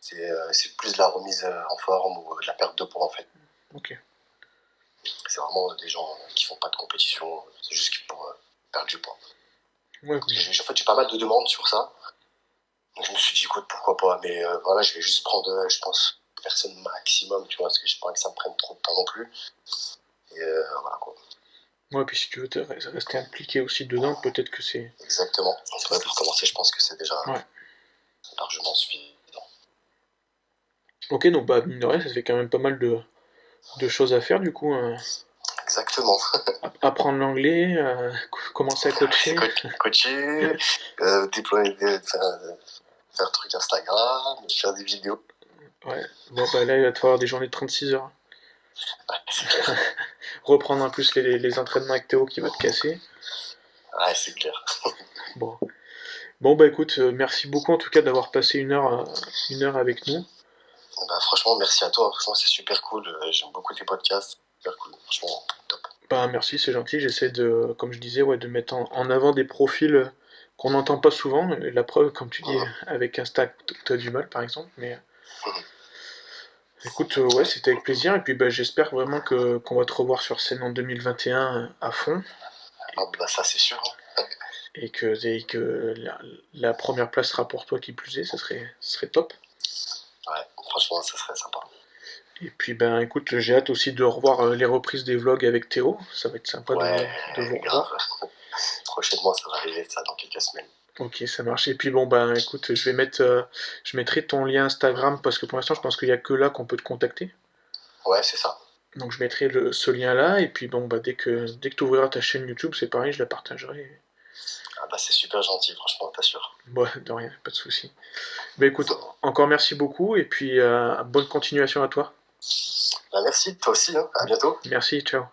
C'est plus de la remise en forme ou de la perte de poids, en fait. Ok. C'est vraiment des gens qui font pas de compétition, c'est juste pour perdre du poids. Ouais, En fait, j'ai pas mal de demandes sur ça. Donc je me suis dit, écoute, pourquoi pas, mais voilà, je vais juste prendre, je pense, personne maximum, tu vois, parce que j'ai pas envie que ça me prenne trop de temps non plus. Et voilà quoi. ouais, puis si tu veux rester impliqué aussi dedans, peut-être que c'est. Exactement. C'est vrai, pour commencer, je pense que c'est déjà Ouais. largement suffisant. Ok, donc bah, mine de rien, ça fait quand même pas mal de choses à faire du coup. Exactement. Apprendre l'anglais, commencer à coacher. Coacher, déployer, faire truc Instagram, faire des vidéos. Ouais. Bon, bah là, il va te falloir des journées de 36 heures. Ouais, c'est clair. Reprendre en plus les entraînements avec Théo qui va te casser. Ouais, c'est clair. Bon. Bon, bah écoute, merci beaucoup en tout cas d'avoir passé une heure avec nous. Bah, franchement, merci à toi. Franchement, c'est super cool. J'aime beaucoup tes podcasts. Super cool. Franchement, top. Bah merci, c'est gentil. J'essaie de, comme je disais, ouais, de mettre en avant des profils qu'on n'entend pas souvent. Et la preuve, comme tu dis, avec Insta, tu as du mal par exemple. Mais écoute, ouais, c'était avec plaisir. Et puis bah, j'espère vraiment qu'on va te revoir sur scène en 2021 à fond. Ah, bah, ça, c'est sûr. Et que la première place sera pour toi qui plus est, ce serait top. Ouais, franchement, ça serait sympa. Et puis ben écoute, j'ai hâte aussi de revoir les reprises des vlogs avec Théo. Ça va être sympa Ouais, de vous grave. revoir. Prochainement, ça va arriver, ça, dans quelques semaines. Ok, ça marche. Et puis bon ben écoute, je mettrai ton lien Instagram parce que pour l'instant je pense qu'il n'y a que là qu'on peut te contacter. Ouais, c'est ça. Donc je mettrai ce lien-là, et puis bon, bah, dès que tu ouvriras ta chaîne YouTube, c'est pareil, je la partagerai. Ah bah c'est super gentil, franchement, t'assures. Bon, de rien, pas de souci. Bah écoute, encore merci beaucoup, et puis bonne continuation à toi. Bah merci, toi aussi, hein. À bientôt. Merci, ciao.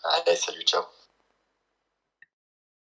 Allez, salut, ciao.